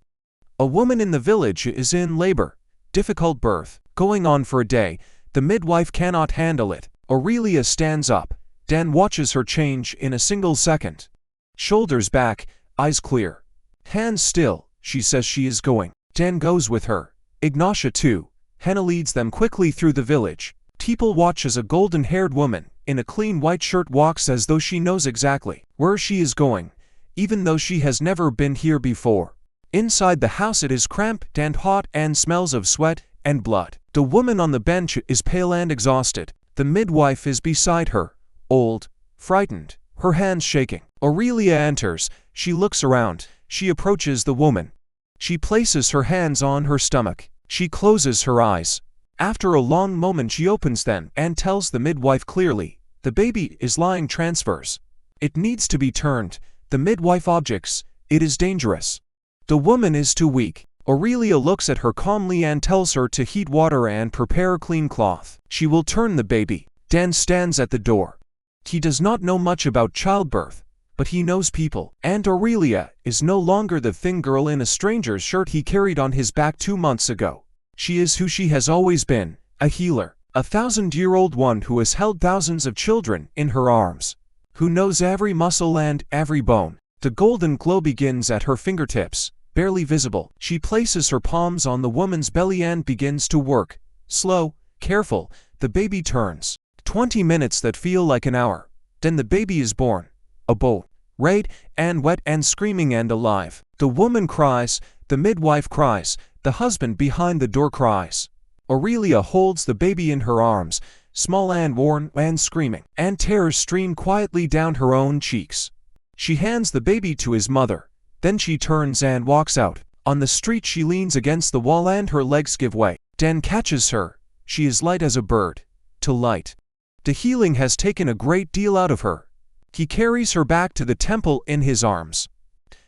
A: A woman in the village is in labor. Difficult birth, going on for a day. The midwife cannot handle it. Aurelia stands up. Dan watches her change in a single second. Shoulders back, eyes clear. Hands still, she says she is going. Dan goes with her. Ignatia too. Hana leads them quickly through the village. People watch as a golden-haired woman in a clean white shirt walks as though she knows exactly where she is going, even though she has never been here before. Inside the house it is cramped and hot and smells of sweat and blood. The woman on the bench is pale and exhausted. The midwife is beside her, old, frightened, her hands shaking. Aurelia enters. She looks around. She approaches the woman. She places her hands on her stomach. She closes her eyes. After a long moment she opens them and tells the midwife clearly, the baby is lying transverse. It needs to be turned. The midwife objects. It is dangerous. The woman is too weak. Aurelia looks at her calmly and tells her to heat water and prepare clean cloth. She will turn the baby. Dan stands at the door. He does not know much about childbirth, but he knows people. Aunt Aurelia is no longer the thin girl in a stranger's shirt he carried on his back 2 months ago. She is who she has always been, a healer, a 1,000-year-old one who has held thousands of children in her arms, who knows every muscle and every bone. The golden glow begins at her fingertips, barely visible. She places her palms on the woman's belly and begins to work. Slow, careful, the baby turns. 20 minutes that feel like an hour. Then the baby is born. A boy, red and wet and screaming and alive. The woman cries, the midwife cries, the husband behind the door cries. Aurelia holds the baby in her arms, small and worn and screaming, and tears stream quietly down her own cheeks. She hands the baby to his mother. Then she turns and walks out. On the street she leans against the wall and her legs give way. Dan catches her. She is light as a bird. To light. The healing has taken a great deal out of her. He carries her back to the temple in his arms.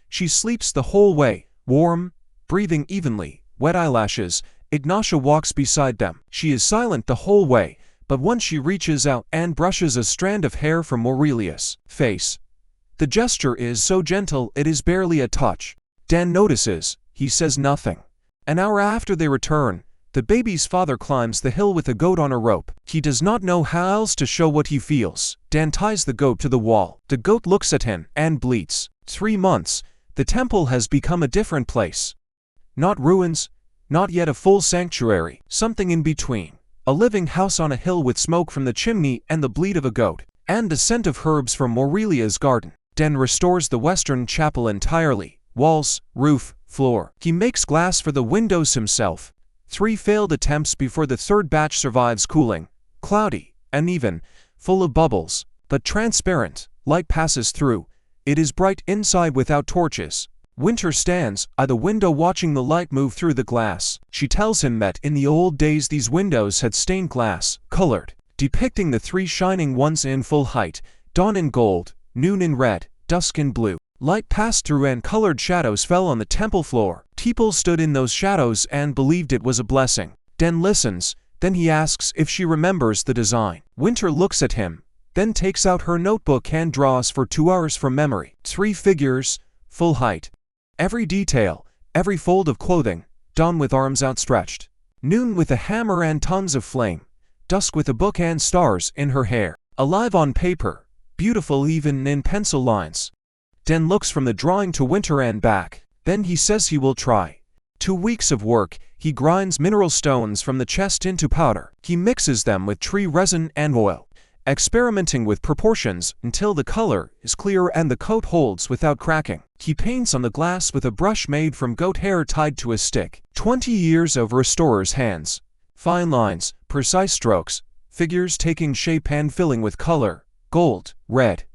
A: She sleeps the whole way, warm, breathing evenly, wet eyelashes. Ignatia walks beside them. She is silent the whole way, but once she reaches out and brushes a strand of hair from Aurelia's face. The gesture is so gentle it is barely a touch. Dan notices. He says nothing. An hour after they return, the baby's father climbs the hill with a goat on a rope. He does not know how else to show what he feels. Dan ties the goat to the wall. The goat looks at him and bleats. 3 months. The temple has become a different place. Not ruins, not yet a full sanctuary. Something in between. A living house on a hill with smoke from the chimney and the bleat of a goat, and the scent of herbs from Aurelia's garden. Dan restores the western chapel entirely. Walls, roof, floor. He makes glass for the windows himself. 3 failed attempts before the 3rd batch survives cooling, cloudy, uneven, full of bubbles, but transparent. Light passes through. It is bright inside without torches. Winter stands at the window watching the light move through the glass. She tells him that in the old days these windows had stained glass, colored, depicting the 3 shining ones in full height, dawn in gold, noon in red, dusk in blue. Light passed through and colored shadows fell on the temple floor. People stood in those shadows and believed it was a blessing. Dan listens, then he asks if she remembers the design. Winter looks at him, then takes out her notebook and draws for 2 hours from memory. 3 figures, full height. Every detail, every fold of clothing, dawn with arms outstretched. Noon with a hammer and tons of flame. Dusk with a book and stars in her hair. Alive on paper, beautiful even in pencil lines. Dan looks from the drawing to Winter and back. Then he says he will try. 2 weeks of work. He grinds mineral stones from the chest into powder. He mixes them with tree resin and oil, experimenting with proportions until the color is clear and the coat holds without cracking. He paints on the glass with a brush made from goat hair tied to a stick. 20 years of restorer's hands. Fine lines, precise strokes, figures taking shape and filling with color, gold, red,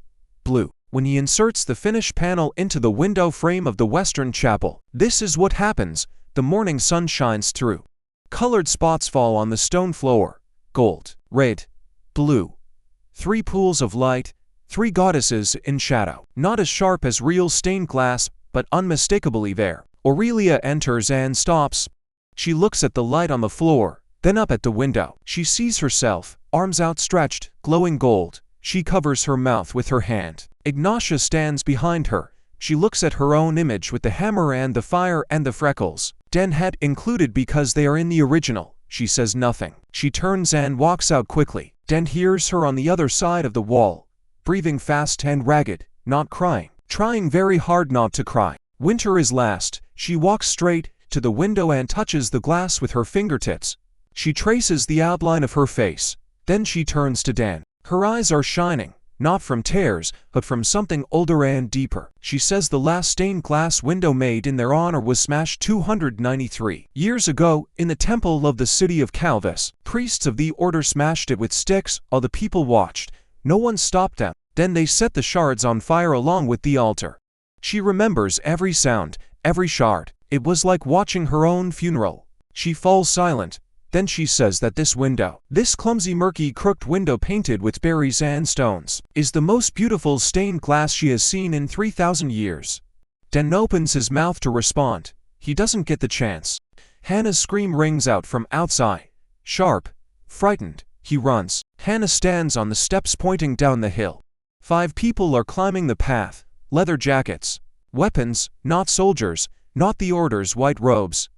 A: blue. When he inserts the finished panel into the window frame of the western chapel, this is what happens. The morning sun shines through. Colored spots fall on the stone floor. Gold, red, blue. 3 pools of light, 3 goddesses in shadow. Not as sharp as real stained glass, but unmistakably there. Aurelia enters and stops. She looks at the light on the floor, then up at the window. She sees herself, arms outstretched, glowing gold. She covers her mouth with her hand. Ignatia stands behind her. She looks at her own image with the hammer and the fire and the freckles. Dan had included because they are in the original. She says nothing. She turns and walks out quickly. Dan hears her on the other side of the wall, breathing fast and ragged, not crying, trying very hard not to cry. Winter is last. She walks straight to the window and touches the glass with her fingertips. She traces the outline of her face. Then she turns to Dan. Her eyes are shining, not from tears, but from something older and deeper. She says the last stained glass window made in their honor was smashed 293 years ago in the temple of the city of Calvis. Priests of the order smashed it with sticks. All the people watched. No one stopped them. Then they set the shards on fire along with the altar. She remembers every sound, every shard. It was like watching her own funeral. She falls silent. Then she says that this window, this clumsy murky crooked window painted with berries and stones, is the most beautiful stained glass she has seen in 3,000 years. Dan opens his mouth to respond. He doesn't get the chance. Hannah's scream rings out from outside. Sharp, frightened. He runs. Hana stands on the steps pointing down the hill. 5 people are climbing the path, leather jackets. Weapons, not soldiers, not the Order's white robes.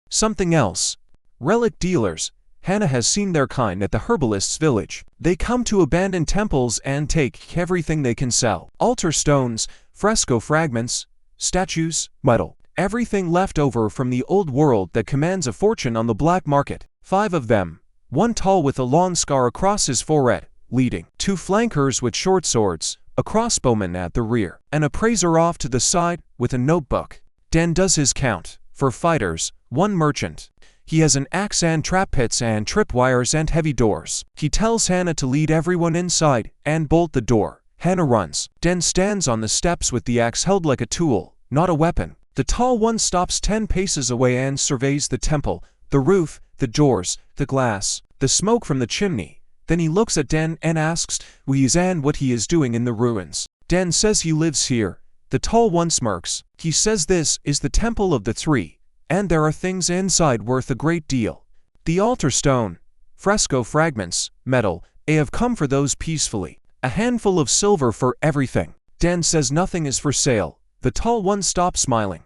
A: Something else. Relic dealers. Hana has seen their kind at the herbalist's village. They come to abandoned temples and take everything they can sell. Altar stones, fresco fragments, statues, metal. Everything left over from the old world that commands a fortune on the black market. 5 of them. One tall with a long scar across his forehead, leading. 2 flankers with short swords, a crossbowman at the rear, an appraiser off to the side with a notebook. Den does his count. For fighters, 1 merchant. He has an axe and trap pits and tripwires and heavy doors. He tells Hana to lead everyone inside and bolt the door. Hana runs. Den stands on the steps with the axe held like a tool, not a weapon. The tall one stops 10 paces away and surveys the temple, the roof, the doors, the glass, the smoke from the chimney. Then he looks at Den and asks Wizan what he is doing in the ruins. Den says he lives here. The tall one smirks. He says this is the temple of the 3, and there are things inside worth a great deal. The altar stone, fresco fragments, metal, I have come for those peacefully. A handful of silver for everything. Den says nothing is for sale. The tall one stops smiling.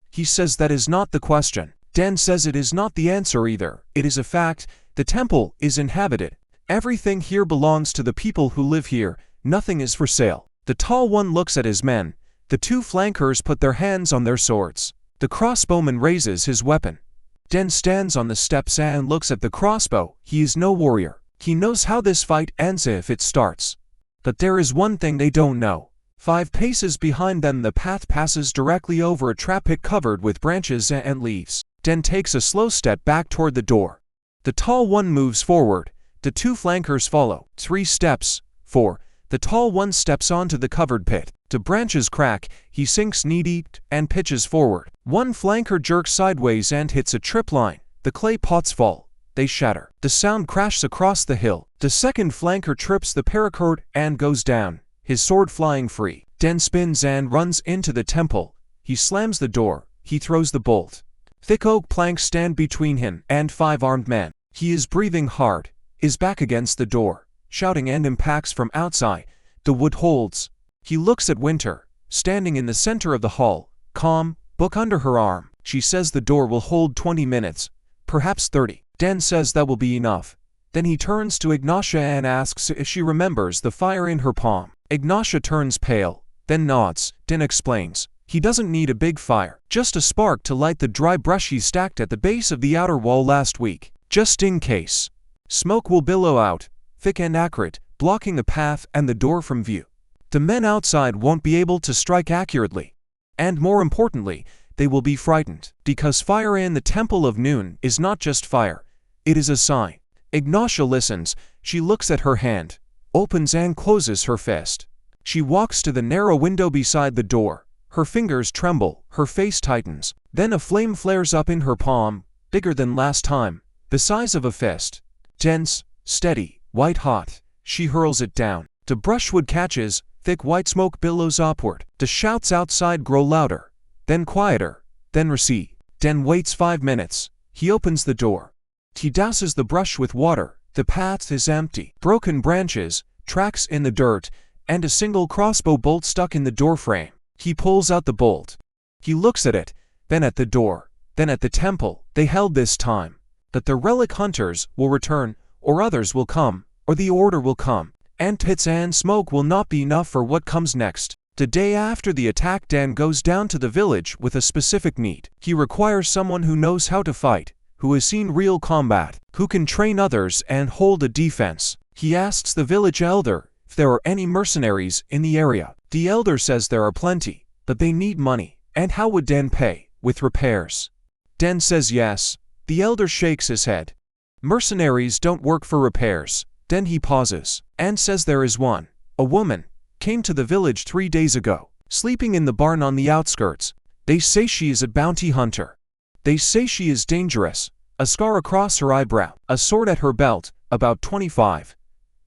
A: He says that is not the question. Den says it is not the answer either. It is a fact. The temple is inhabited. Everything here belongs to the people who live here. Nothing is for sale. The tall one looks at his men. The 2 flankers put their hands on their swords. The crossbowman raises his weapon. Den stands on the steps and looks at the crossbow. He is no warrior. He knows how this fight ends if it starts. But there is one thing they don't know. 5 paces behind them the path passes directly over a trap pit covered with branches and leaves. Den takes a slow step back toward the door. The tall one moves forward. The 2 flankers follow. 3 steps. 4. The tall one steps onto the covered pit. The branches crack. He sinks knee-deep and pitches forward. 1 flanker jerks sideways and hits a tripline. The clay pots fall. They shatter. The sound crashes across the hill. The second flanker trips the paracord and goes down, his sword flying free. Den spins and runs into the temple. He slams the door. He throws the bolt. Thick oak planks stand between him and 5 armed men. He is breathing hard, his back against the door, shouting and impacts from outside. The wood holds. He looks at Winter, standing in the center of the hall, calm, book under her arm. She says the door will hold 20 minutes, perhaps 30. Den says that will be enough. Then he turns to Ignatia and asks if she remembers the fire in her palm. Ignatia turns pale, then nods. Den explains. He doesn't need a big fire, just a spark to light the dry brush he stacked at the base of the outer wall last week, just in case. Smoke will billow out, thick and acrid, blocking the path and the door from view. The men outside won't be able to strike accurately. And more importantly, they will be frightened, because fire in the Temple of Noon is not just fire, it is a sign. Ignatia listens. She looks at her hand, opens and closes her fist. She walks to the narrow window beside the door. Her fingers tremble, her face tightens. Then a flame flares up in her palm, bigger than last time, the size of a fist. Tense, steady, white-hot. She hurls it down. The brushwood catches, thick white smoke billows upward. The shouts outside grow louder, then quieter, then recede. Den waits 5 minutes. He opens the door. He douses the brush with water. The path is empty. Broken branches, tracks in the dirt, and a single crossbow bolt stuck in the doorframe. He pulls out the bolt. He looks at it, then at the door, then at the temple. They held this time that the relic hunters will return, or others will come, or the order will come, and pits and smoke will not be enough for what comes next. The day after the attack, Dan goes down to the village with a specific need. He requires someone who knows how to fight, who has seen real combat, who can train others and hold a defense. He asks the village elder if there are any mercenaries in the area. The elder says there are plenty, but they need money. And how would Dan pay? With repairs. Dan says yes. The elder shakes his head. Mercenaries don't work for repairs. Then he pauses and says there is one. A woman came to the village 3 days ago, sleeping in the barn on the outskirts. They say she is a bounty hunter. They say she is dangerous. A scar across her eyebrow, a sword at her belt, about 25.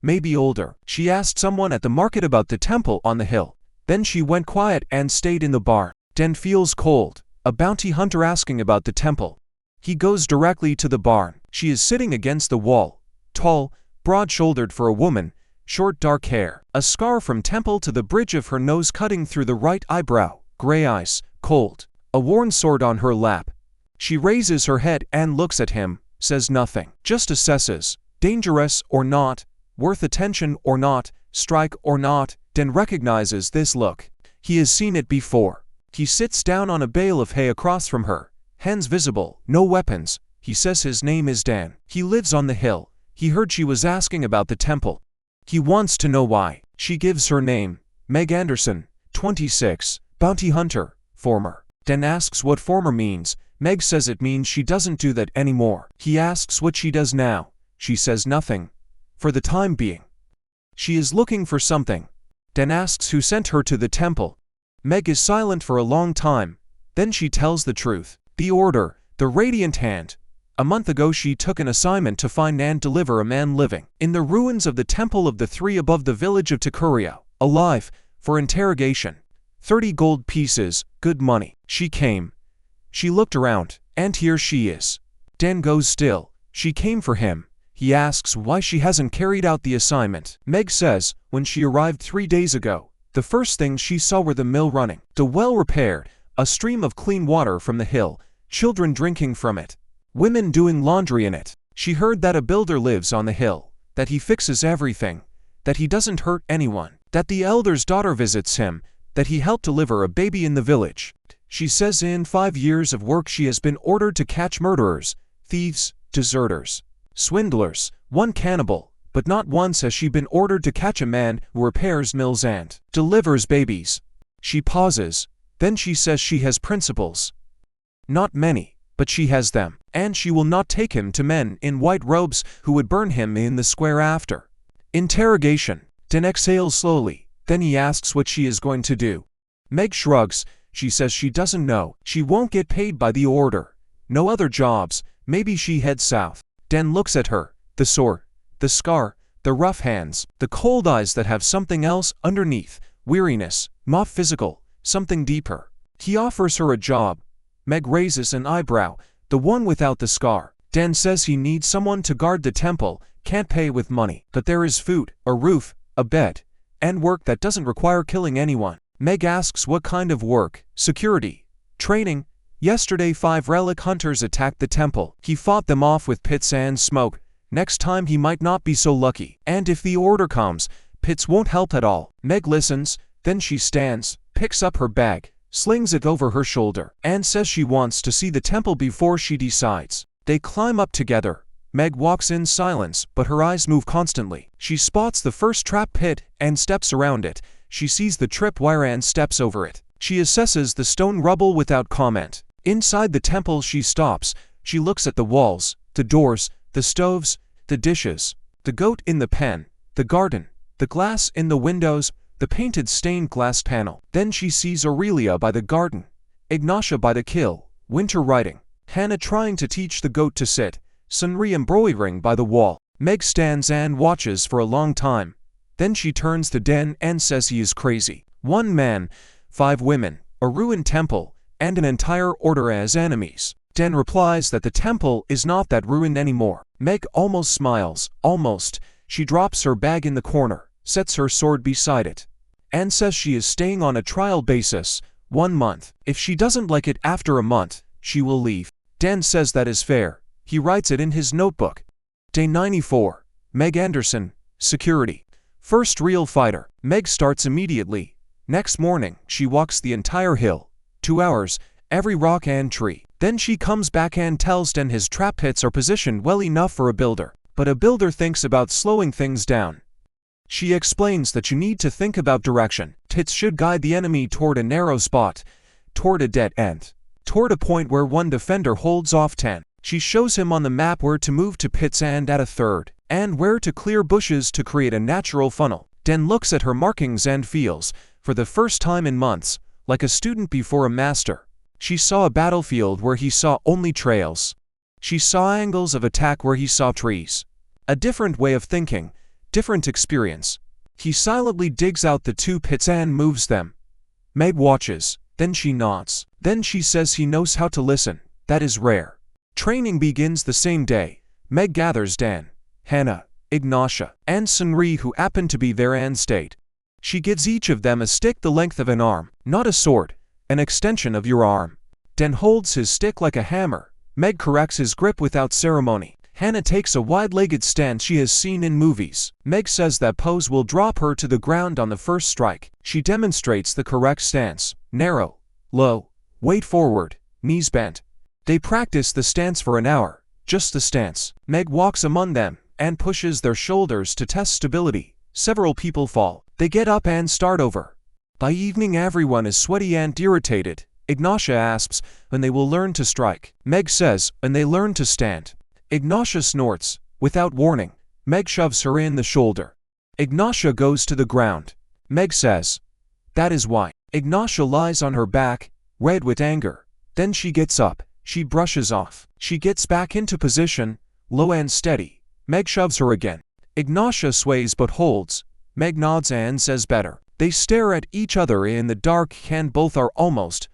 A: Maybe older. She asked someone at the market about the temple on the hill. Then she went quiet and stayed in the barn. Den feels cold. A bounty hunter asking about the temple. He goes directly to the barn. She is sitting against the wall, tall, broad-shouldered for a woman, short dark hair, a scar from temple to the bridge of her nose cutting through the right eyebrow, gray eyes, cold, a worn sword on her lap. She raises her head and looks at him, says nothing, just assesses, dangerous or not, worth attention or not, strike or not, then recognizes this look. He has seen it before. He sits down on a bale of hay across from her, hands visible, no weapons. He says his name is Dan. He lives on the hill. He heard she was asking about the temple. He wants to know why. She gives her name, Meg Anderson, 26, bounty hunter, former. Dan asks what former means. Meg says it means she doesn't do that anymore. He asks what she does now. She says nothing. For the time being. She is looking for something. Dan asks who sent her to the temple. Meg is silent for a long time. Then she tells the truth. The order, the radiant hand. A month ago she took an assignment to find and deliver a man living in the ruins of the temple of the three above the village of Takurio, alive, for interrogation. 30 gold pieces, good money. She came. She looked around, and here she is. Dan goes still. She came for him. He asks why she hasn't carried out the assignment. Meg says, when she arrived 3 days ago, the first things she saw were the mill running, the well repaired, a stream of clean water from the hill, children drinking from it, women doing laundry in it. She heard that a builder lives on the hill, that he fixes everything, that he doesn't hurt anyone, that the elder's daughter visits him, that he helped deliver a baby in the village. She says in 5 years of work she has been ordered to catch murderers, thieves, deserters, swindlers, one cannibal, but not once has she been ordered to catch a man who repairs mills and delivers babies. She pauses, then she says she has principles. Not many, but she has them, and she will not take him to men in white robes who would burn him in the square after. Interrogation. Dan exhales slowly, then he asks what she is going to do. Meg shrugs. She says she doesn't know. She won't get paid by the order. No other jobs. Maybe she heads south. Dan looks at her, the sore, the scar, the rough hands, the cold eyes that have something else underneath, weariness, not physical, something deeper. He offers her a job. Meg raises an eyebrow, the one without the scar. Dan says he needs someone to guard the temple, can't pay with money, but there is food, a roof, a bed, and work that doesn't require killing anyone. Meg asks what kind of work, security, training. Yesterday 5 relic hunters attacked the temple. He fought them off with pits and smoke. Next time he might not be so lucky. And if the order comes, pits won't help at all. Meg listens, then she stands, picks up her bag, slings it over her shoulder, and says she wants to see the temple before she decides. They climb up together. Meg walks in silence, but her eyes move constantly. She spots the first trap pit and steps around it. She sees the tripwire and steps over it. She assesses the stone rubble without comment. Inside the temple she stops. She looks at the walls, the doors, the stoves, the dishes, the goat in the pen, the garden, the glass in the windows, the painted stained glass panel. Then she sees Aurelia by the garden, Ignatia by the kill, Winter writing, Hannah trying to teach the goat to sit, Sunri embroidering by the wall. Meg stands and watches for a long time. Then she turns to Dan and says he is crazy. 1 man, 5 women, a ruined temple, and an entire order as enemies. Dan replies that the temple is not that ruined anymore. Meg almost smiles, almost. She drops her bag in the corner, sets her sword beside it, and says she is staying on a trial basis, 1 month. If she doesn't like it after a month, she will leave. Dan says that is fair. He writes it in his notebook. Day 94. Meg Anderson, security. First real fighter. Meg starts immediately. Next morning, she walks the entire hill. 2 hours, every rock and tree. Then she comes back and tells Dan his trap pits are positioned well enough for a builder. But a builder thinks about slowing things down. She explains that you need to think about direction. Pits should guide the enemy toward a narrow spot, toward a dead end, toward a point where one defender holds off 10. She shows him on the map where to move to pits and at a third, and where to clear bushes to create a natural funnel. Dan looks at her markings and feels, for the first time in months, like a student before a master. She saw a battlefield where he saw only trails. She saw angles of attack where he saw trees. A different way of thinking, different experience. He silently digs out the 2 pits and moves them. Meg watches, then she nods. Then she says he knows how to listen. That is rare. Training begins the same day. Meg gathers Dan, Hannah, Ignatia, and Senri, who happen to be there and stayed. She gives each of them a stick the length of an arm, not a sword, an extension of your arm. Den holds his stick like a hammer. Meg corrects his grip without ceremony. Hannah takes a wide-legged stance she has seen in movies. Meg says that pose will drop her to the ground on the first strike. She demonstrates the correct stance. Narrow, low, weight forward, knees bent. They practice the stance for an hour. Just the stance. Meg walks among them and pushes their shoulders to test stability. Several people fall. They get up and start over. By evening everyone is sweaty and irritated. Ignatia asks when they will learn to strike. Meg says when they learn to stand. Ignatia snorts. Without warning, Meg shoves her in the shoulder. Ignatia goes to the ground. Meg says, "That is why." Ignatia lies on her back, red with anger. Then she gets up. She brushes off. She gets back into position, low and steady. Meg shoves her again. Ignatia sways but holds. Meg nods and says better. They stare at each other in the dark and both are almost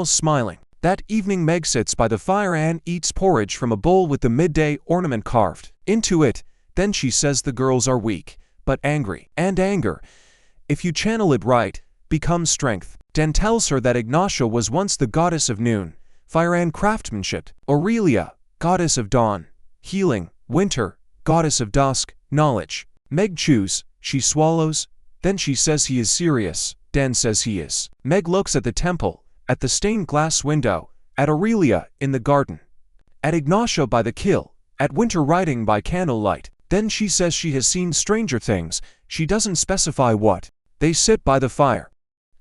A: smiling. That evening Meg sits by the fire and eats porridge from a bowl with the midday ornament carved into it. Then she says the girls are weak, but angry. And anger, if you channel it right, becomes strength. Den tells her that Ignatia was once the goddess of noon, fire and craftsmanship. Aurelia, goddess of dawn, healing. Winter, goddess of dusk, knowledge. Meg chews. She swallows. Then she says he is serious. Den says he is. Meg looks at the temple, at the stained glass window, at Aurelia in the garden, at Ignatia by the kill, at Winter writing by candlelight. Then she says she has seen stranger things. She doesn't specify what. They sit by the fire.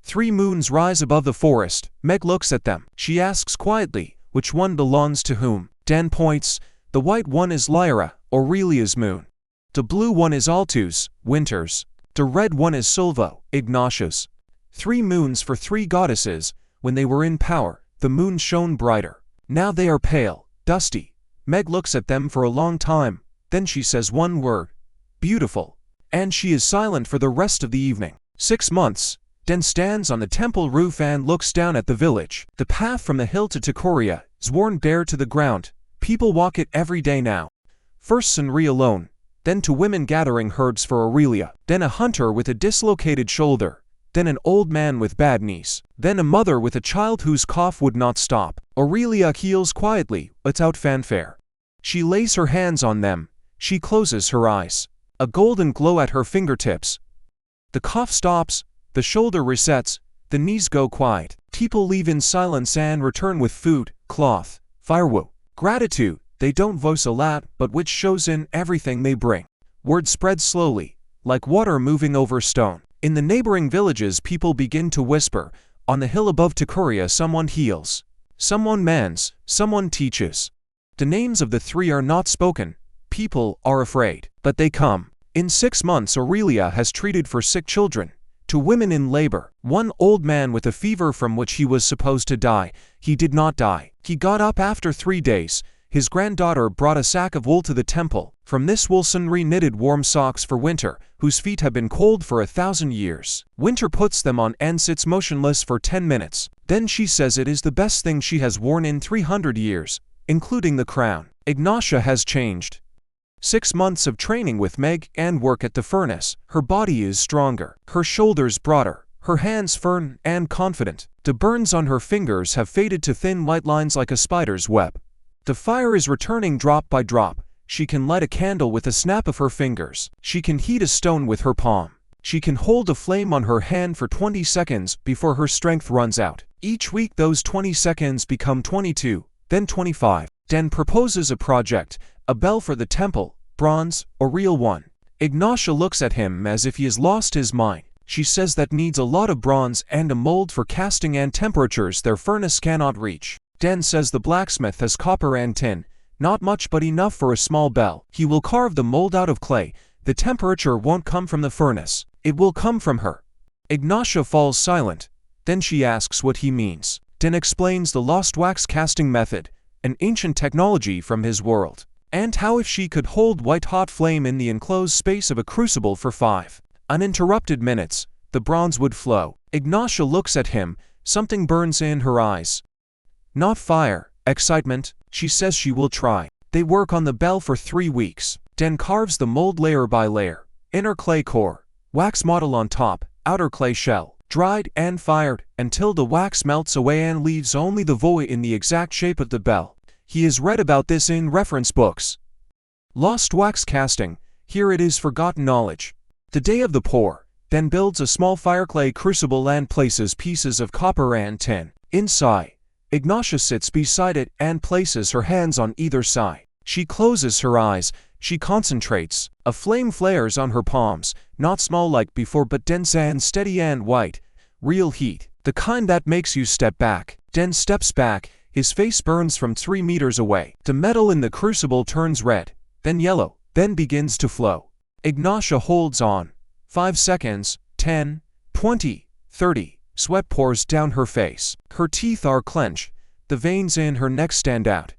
A: 3 moons rise above the forest. Meg looks at them. She asks quietly, which one belongs to whom? Den points. The white one is Lyra, Aurelia's moon. The blue one is Altu's, Winter's. The red one is Silvo, Ignatia's. 3 moons for 3 goddesses. When they were in power, the moon shone brighter. Now they are pale, dusty. Meg looks at them for a long time. Then she says one word. Beautiful. And she is silent for the rest of the evening. 6 months. Den stands on the temple roof and looks down at the village. The path from the hill to Tokoria is worn bare to the ground. People walk it every day now. First Senri alone, then 2 women gathering herbs for Aurelia, then a hunter with a dislocated shoulder, then an old man with bad knees, then a mother with a child whose cough would not stop. Aurelia heals quietly, without fanfare. She lays her hands on them. She closes her eyes. A golden glow at her fingertips. The cough stops, the shoulder resets, the knees go quiet. People leave in silence and return with food, cloth, firewood. Gratitude, they don't voice a lot, but which shows in everything they bring. Word spreads slowly, like water moving over stone. In the neighboring villages people begin to whisper. On the hill above Tokoria someone heals. Someone mends, someone teaches. The names of the 3 are not spoken. People are afraid, but they come. In 6 months Aurelia has treated for sick children. 2 women in labor. 1 old man with a fever from which he was supposed to die. He did not die. He got up after 3 days. His granddaughter brought a sack of wool to the temple. From this wool Senri knitted warm socks for Winter, whose feet have been cold for 1,000 years. Winter puts them on and sits motionless for 10 minutes. Then she says it is the best thing she has worn in 300 years, including the crown. Ignatia has changed. 6 months of training with Meg and work at the furnace. Her body is stronger, her shoulders broader, her hands firm and confident. The burns on her fingers have faded to thin white lines like a spider's web. The fire is returning drop by drop. She can light a candle with a snap of her fingers. She can heat a stone with her palm. She can hold a flame on her hand for 20 seconds before her strength runs out. Each week those 20 seconds become 22, then 25. Den proposes a project, a bell for the temple, bronze, or real one. Ignatia looks at him as if he has lost his mind. She says that needs a lot of bronze and a mold for casting and temperatures their furnace cannot reach. Den says the blacksmith has copper and tin, not much but enough for a small bell. He will carve the mold out of clay. The temperature won't come from the furnace. It will come from her. Ignatia falls silent. Then she asks what he means. Den explains the lost wax casting method, an ancient technology from his world, and how if she could hold white-hot flame in the enclosed space of a crucible for 5 uninterrupted minutes, the bronze would flow. Ignatia looks at him. Something burns in her eyes. Not fire, excitement. She says she will try. They work on the bell for 3 weeks. Dan carves the mold layer by layer. Inner clay core, wax model on top, outer clay shell, dried and fired until the wax melts away and leaves only the void in the exact shape of the bell. He has read about this in reference books. Lost wax casting, here it is forgotten knowledge. The day of the pour, then builds a small fireclay crucible and places pieces of copper and tin. Inside, Ignatia sits beside it and places her hands on either side. She closes her eyes, she concentrates. A flame flares on her palms, not small like before but dense and steady and white. Real heat, the kind that makes you step back. Den steps back, his face burns from 3 meters away. The metal in the crucible turns red, then yellow, then begins to flow. Ignatia holds on. 5 seconds, 10, 20, 30. Sweat pours down her face. Her teeth are clenched. The veins in her neck stand out.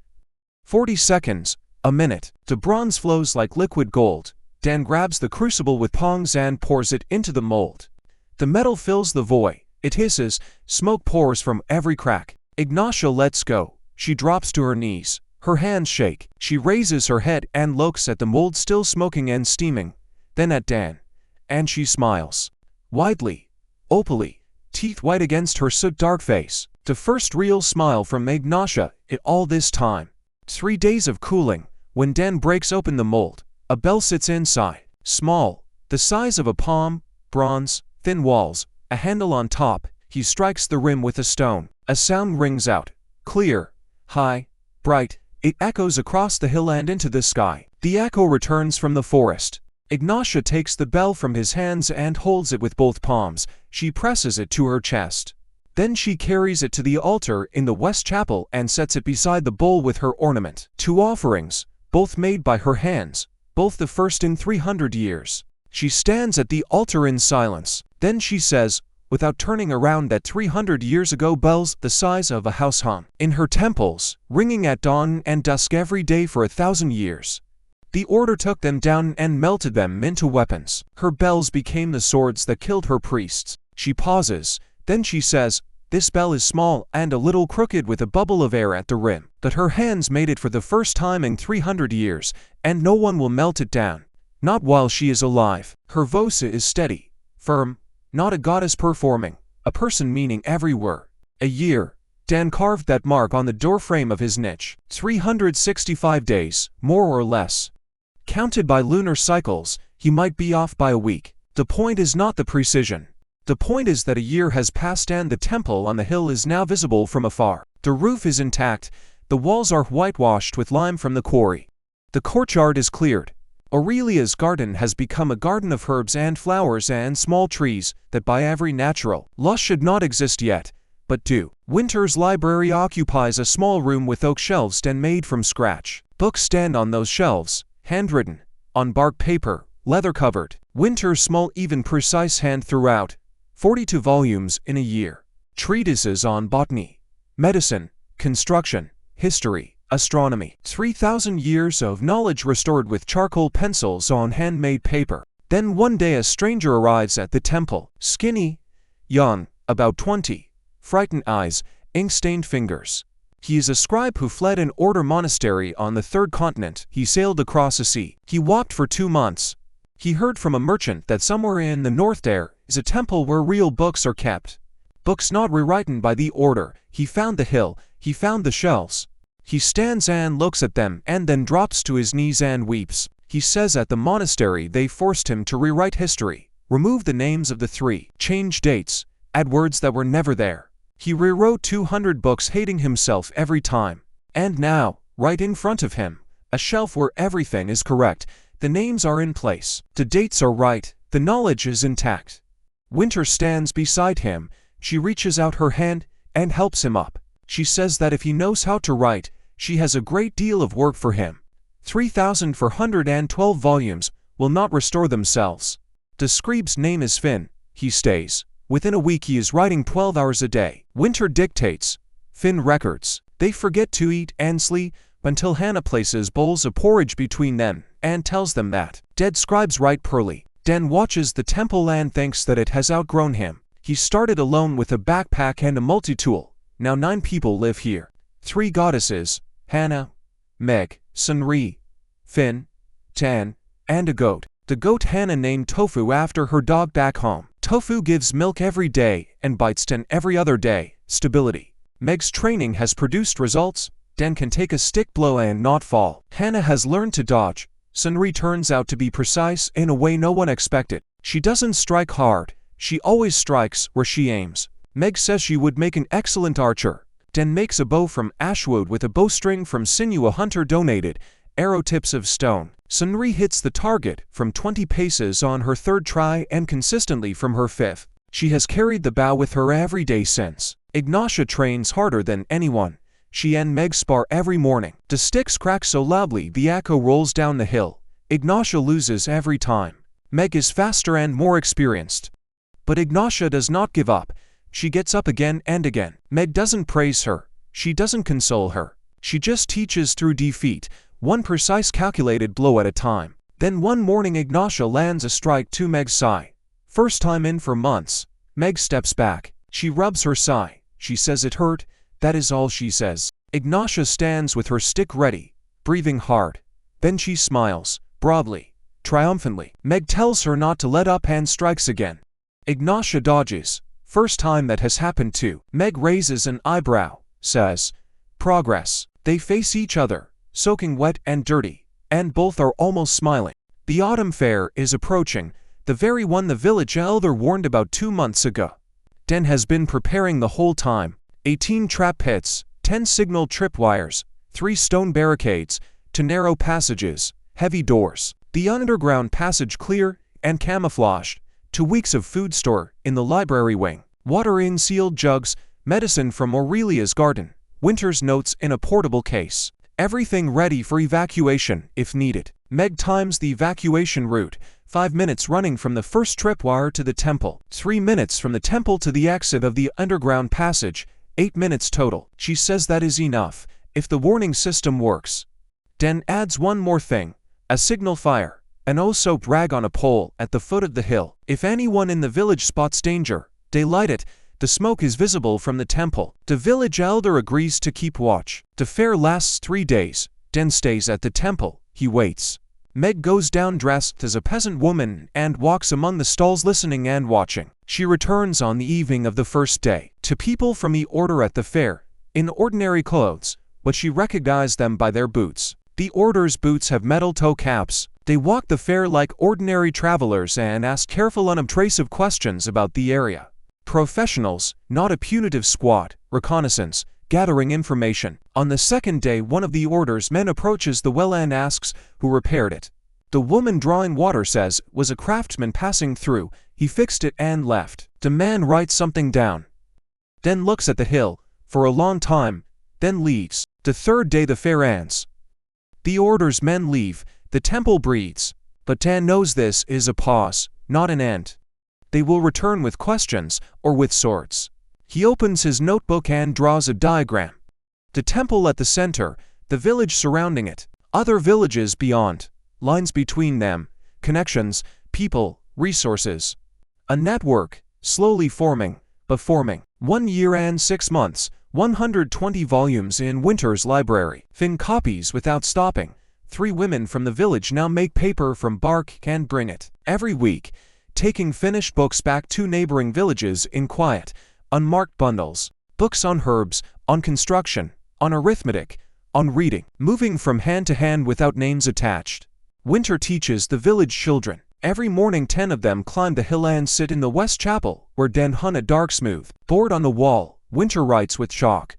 A: 40 seconds, a minute. The bronze flows like liquid gold. Dan grabs the crucible with palms and pours it into the mold. The metal fills the void. It hisses, smoke pours from every crack. Ignatia lets go. She drops to her knees. Her hands shake. She raises her head and looks at the mold still smoking and steaming, then at Dan. And she smiles. Widely, opally, teeth white against her soot-dark face. The first real smile from Ignatia in all this time. 3 days of cooling. When Dan breaks open the mold, a bell sits inside. Small, the size of a palm, bronze, thin walls, a handle on top. He strikes the rim with a stone. A sound rings out. Clear, high, bright. It echoes across the hill and into the sky. The echo returns from the forest. Ignatia takes the bell from his hands and holds it with both palms. She presses it to her chest. Then she carries it to the altar in the West Chapel and sets it beside the bowl with her ornament. 2 offerings, both made by her hands, both the first in 300 years. She stands at the altar in silence. Then she says, without turning around, that 300 years ago bells the size of a house hung in her temples, ringing at dawn and dusk every day for 1,000 years. The order took them down and melted them into weapons. Her bells became the swords that killed her priests. She pauses, then she says, this bell is small and a little crooked with a bubble of air at the rim, but her hands made it for the first time in 300 years, and no one will melt it down. Not while she is alive. Her voice is steady, firm, not a goddess performing, a person meaning every word. A year. Dan carved that mark on the doorframe of his niche. 365 days, more or less. Counted by lunar cycles, he might be off by a week. The point is not the precision. The point is that a year has passed and the temple on the hill is now visible from afar. The roof is intact, the walls are whitewashed with lime from the quarry. The courtyard is cleared. Aurelia's garden has become a garden of herbs and flowers and small trees that by every natural law should not exist yet, but do. Winter's library occupies a small room with oak shelves and made from scratch. Books stand on those shelves, handwritten, on bark paper, leather-covered. Winter's small, even precise hand throughout. 42 volumes in a year. Treatises on botany, medicine, construction, history, astronomy. 3,000 years of knowledge restored with charcoal pencils on handmade paper. Then one day a stranger arrives at the temple. Skinny, young, about 20, frightened eyes, ink-stained fingers. He is a scribe who fled an order monastery on the 3rd continent. He sailed across a sea. He walked for 2 months. He heard from a merchant that somewhere in the north there is a temple where real books are kept. Books not rewritten by the order. He found the hill. He found the shelves. He stands and looks at them and then drops to his knees and weeps. He says at the monastery they forced him to rewrite history, remove the names of the 3, change dates, add words that were never there. He rewrote 200 books, hating himself every time. And now, right in front of him, a shelf where everything is correct. The names are in place. The dates are right. The knowledge is intact. Winter stands beside him. She reaches out her hand and helps him up. She says that if he knows how to write, she has a great deal of work for him. 3,412 volumes will not restore themselves. The scribe's name is Finn. He stays. Within a week he is writing 12 hours a day. Winter dictates. Finn records. They forget to eat and sleep until Hannah places bowls of porridge between them and tells them that dead scribes write poorly. Dan watches the temple and thinks that it has outgrown him. He started alone with a backpack and a multi-tool. Now 9 people live here. 3 goddesses, Hannah, Meg, Sunri, Finn, 10, and a goat. The goat Hana named Tofu after her dog back home. Tofu gives milk every day and bites Den every other day. Stability. Meg's training has produced results. Den can take a stick blow and not fall. Hana has learned to dodge. Sunri turns out to be precise in a way no one expected. She doesn't strike hard. She always strikes where she aims. Meg says she would make an excellent archer. Den makes a bow from ashwood with a bowstring from sinew a hunter donated, arrow tips of stone. Sunri hits the target from 20 paces on her third try and consistently from her fifth. She has carried the bow with her every day since. Ignatia trains harder than anyone. She and Meg spar every morning. The sticks crack so loudly the echo rolls down the hill. Ignatia loses every time. Meg is faster and more experienced. But Ignatia does not give up. She gets up again and again. Meg doesn't praise her. She doesn't console her. She just teaches through defeat, one precise calculated blow at a time. Then one morning Ignatia lands a strike to Meg's side. First time in for months. Meg steps back. She rubs her side. She says it hurt. That is all she says. Ignatia stands with her stick ready, breathing hard. Then she smiles, broadly, triumphantly. Meg tells her not to let up and strikes again. Ignatia dodges. First time that has happened too. Meg raises an eyebrow, says, "Progress." They face each other, soaking wet and dirty, and both are almost smiling. The autumn fair is approaching, the very one the village elder warned about 2 months ago. Den has been preparing the whole time. 18 trap pits, 10 signal tripwires, 3 stone barricades, 2 narrow passages, heavy doors. The underground passage clear and camouflaged. 2 weeks of food store in the library wing. Water in sealed jugs, medicine from Aurelia's garden, winter's notes in a portable case. Everything ready for evacuation if needed. Meg times the evacuation route, 5 minutes running from the first tripwire to the temple, 3 minutes from the temple to the exit of the underground passage, 8 minutes total. She says that is enough, if the warning system works. Den adds one more thing, a signal fire, an oh-soap rag on a pole at the foot of the hill. If anyone in the village spots danger, they light it. The smoke is visible from the temple. The village elder agrees to keep watch. The fair lasts 3 days. Den stays at the temple. He waits. Meg goes down dressed as a peasant woman and walks among the stalls listening and watching. She returns on the evening of the first day. To people from the order at the fair, in ordinary clothes, but she recognized them by their boots. The order's boots have metal toe caps. They walk the fair like ordinary travelers and ask careful unobtrusive questions about the area. Professionals, not a punitive squad, reconnaissance, gathering information. On the second day one of the order's men approaches the well and asks who repaired it. The woman drawing water says was a craftsman passing through. He fixed it and left. The man writes something down. Then looks at the hill for a long time, then leaves. The third day the fair ends. The order's men leave. The temple breathes. But Dan knows this is a pause, not an end. They will return with questions or with swords. He opens his notebook and draws a diagram. The temple at the center, the village surrounding it, other villages beyond, lines between them, connections, people, resources. A network, slowly forming, but forming. 1 year and 6 months, 120 volumes in Winter's library. Thin copies without stopping. 3 women from the village now make paper from bark and bring it. Every week, taking finished books back to neighboring villages in quiet, unmarked bundles. Books on herbs, on construction, on arithmetic, on reading. Moving from hand to hand without names attached. Winter teaches the village children. Every morning 10 of them climb the hill and sit in the west chapel, where Den hung a dark smooth board on the wall. Winter writes with chalk.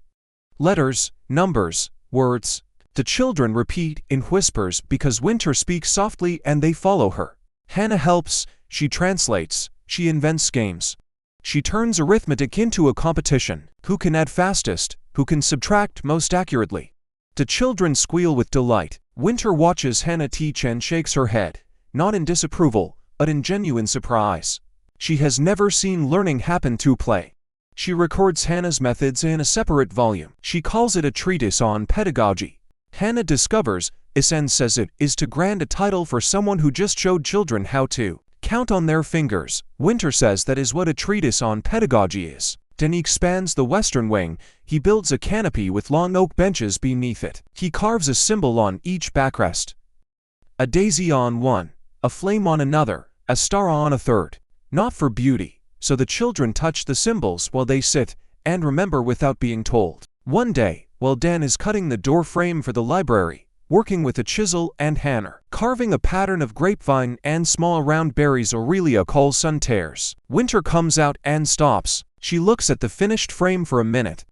A: Letters, numbers, words. The children repeat in whispers because Winter speaks softly and they follow her. Hannah helps, she translates, she invents games. She turns arithmetic into a competition. Who can add fastest, who can subtract most accurately. The children squeal with delight. Winter watches Hannah teach and shakes her head, not in disapproval, but in genuine surprise. She has never seen learning happen through play. She records Hannah's methods in a separate volume. She calls it a treatise on pedagogy. Hannah discovers, Isen says it is too grand a title for someone who just showed children how to count on their fingers. Winter says that is what a treatise on pedagogy is. Then he expands the western wing. He builds a canopy with long oak benches beneath it. He carves a symbol on each backrest. A daisy on one, a flame on another, a star on a third. Not for beauty, so the children touch the symbols while they sit and remember without being told. One day, while Dan is cutting the door frame for the library, working with a chisel and hammer, carving a pattern of grapevine and small round berries Aurelia calls sun tears. Winter comes out and stops. She looks at the finished frame for a minute.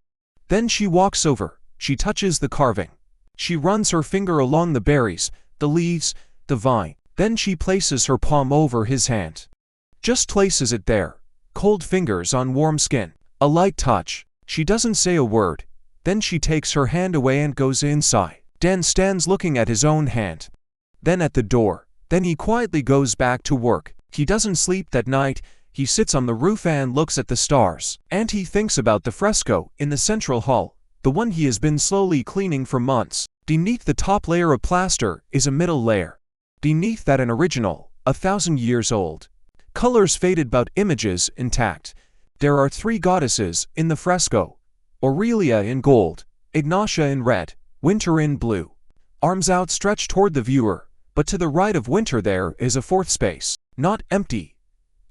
A: Then she walks over. She touches the carving. She runs her finger along the berries, the leaves, the vine. Then she places her palm over his hand. Just places it there. Cold fingers on warm skin. A light touch. She doesn't say a word. Then she takes her hand away and goes inside. Dan stands looking at his own hand. Then at the door. Then he quietly goes back to work. He doesn't sleep that night. He sits on the roof and looks at the stars. And he thinks about the fresco in the central hall, the one he has been slowly cleaning for months. Beneath the top layer of plaster is a middle layer. Beneath that an original, 1,000 years old. Colors faded but images intact. There are 3 goddesses in the fresco. Aurelia in gold, Ignatia in red, Winter in blue. Arms outstretched toward the viewer, but to the right of Winter there is a 4th space. Not empty.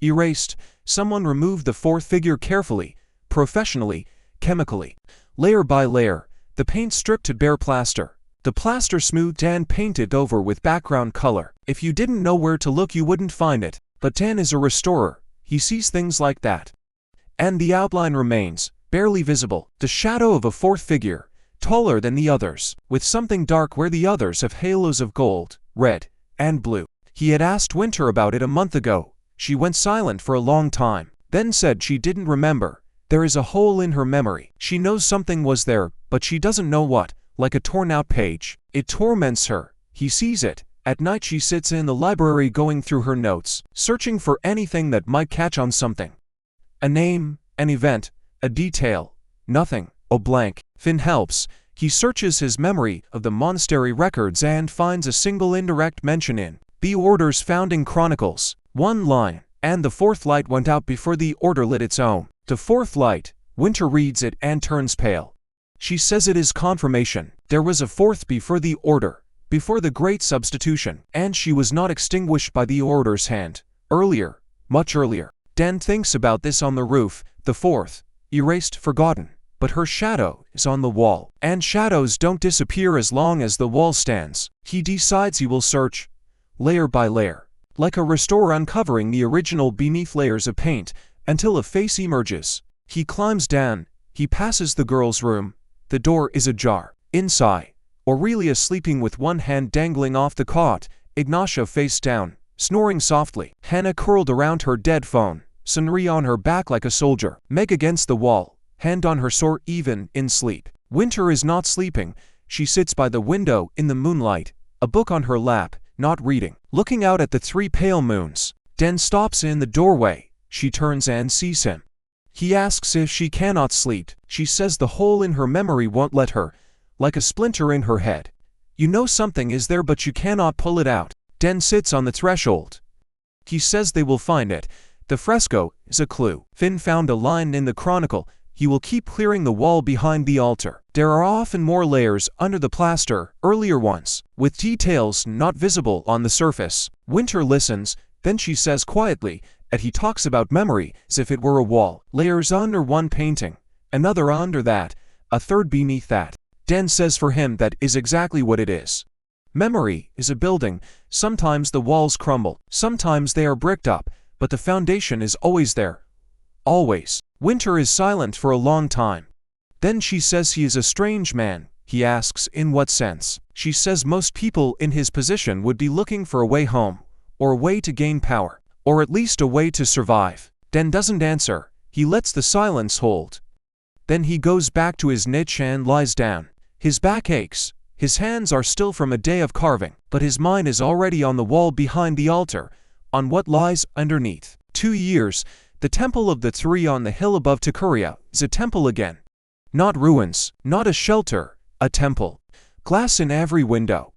A: Erased. Someone removed the 4th figure carefully, professionally, chemically. Layer by layer, the paint stripped to bare plaster. The plaster smoothed and painted over with background color. If you didn't know where to look you wouldn't find it, but Dan is a restorer. He sees things like that. And the outline remains, barely visible, the shadow of a 4th figure, taller than the others, with something dark where the others have halos of gold, red, and blue. He had asked Winter about it a month ago. She went silent for a long time, then said she didn't remember. There is a hole in her memory. She knows something was there, but she doesn't know what, like a torn-out page. It torments her. He sees it. At night she sits in the library going through her notes, searching for anything that might catch on something. A name, an event, a detail. Nothing. A blank. Finn helps. He searches his memory of the monastery records and finds a single indirect mention in the Order's founding chronicles. 1 line. And the 4th light went out before the Order lit its own. The 4th light. Winter reads it and turns pale. She says it is confirmation. There was a 4th before the Order, before the Great Substitution, and she was not extinguished by the Order's hand. Earlier, much earlier. Dan thinks about this on the roof. The 4th. Erased, forgotten. But her shadow is on the wall, and shadows don't disappear as long as the wall stands. He decides he will search, layer by layer, like a restorer uncovering the original beneath layers of paint, until a face emerges. He climbs down. He passes the girl's room. The door is ajar. Inside, Aurelia sleeping with one hand dangling off the cot, Ignatia face down, snoring softly. Hannah curled around her dead phone, Sunri on her back like a soldier, Meg against the wall, hand on her sword even in sleep. Winter is not sleeping. She sits by the window in the moonlight, a book on her lap, not reading, looking out at the 3 pale moons. Dan stops in the doorway. She turns and sees him. He asks if she cannot sleep. She says the hole in her memory won't let her, like a splinter in her head. You know something is there but you cannot pull it out. Dan sits on the threshold. He says they will find it. The fresco is a clue. Finn found a line in the chronicle. He will keep clearing the wall behind the altar. There are often more layers under the plaster, earlier ones, with details not visible on the surface. Winter listens, then she says quietly, and he talks about memory as if it were a wall. Layers under one painting, another under that, a third beneath that. Dan says for him that is exactly what it is. Memory is a building. Sometimes the walls crumble, sometimes they are bricked up, but the foundation is always there. Always. Winter is silent for a long time. Then she says he is a strange man. He asks in what sense. She says most people in his position would be looking for a way home, or a way to gain power, or at least a way to survive. Dan doesn't answer. He lets the silence hold. Then he goes back to his niche and lies down. His back aches. His hands are still from a day of carving, but his mind is already on the wall behind the altar, on what lies underneath. 2 years. The temple of the 3 on the hill above Takuria is a temple again. Not ruins, not a shelter, a temple. Glass in every window.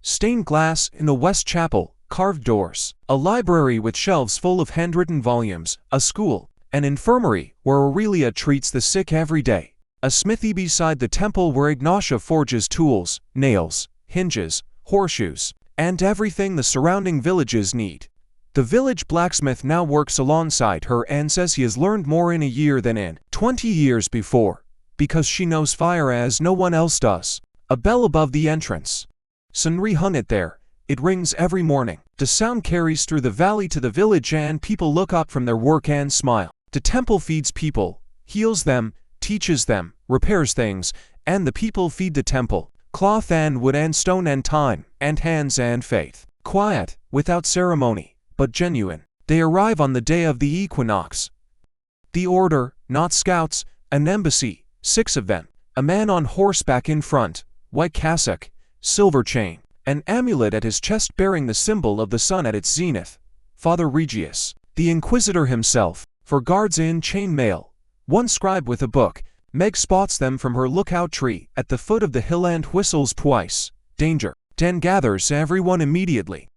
A: Stained glass in the west chapel, carved doors. A library with shelves full of handwritten volumes, a school, an infirmary where Aurelia treats the sick every day. A smithy beside the temple where Ignatia forges tools, nails, hinges, horseshoes, and everything the surrounding villages need. The village blacksmith now works alongside her and says he has learned more in a year than in 20 years before, because she knows fire as no one else does. A bell above the entrance. Sunri hung it there. It rings every morning. The sound carries through the valley to the village and people look up from their work and smile. The temple feeds people, heals them, teaches them, repairs things, and the people feed the temple. Cloth and wood and stone and time, and hands and faith. Quiet, without ceremony, but genuine. They arrive on the day of the equinox. The order, not scouts, an embassy, 6 of them. A man on horseback in front, white cassock, silver chain, an amulet at his chest bearing the symbol of the sun at its zenith. Father Regius, the Inquisitor himself, for guards in chain mail. One scribe with a book. Meg spots them from her lookout tree at the foot of the hill and whistles twice. Danger. Den gathers everyone immediately.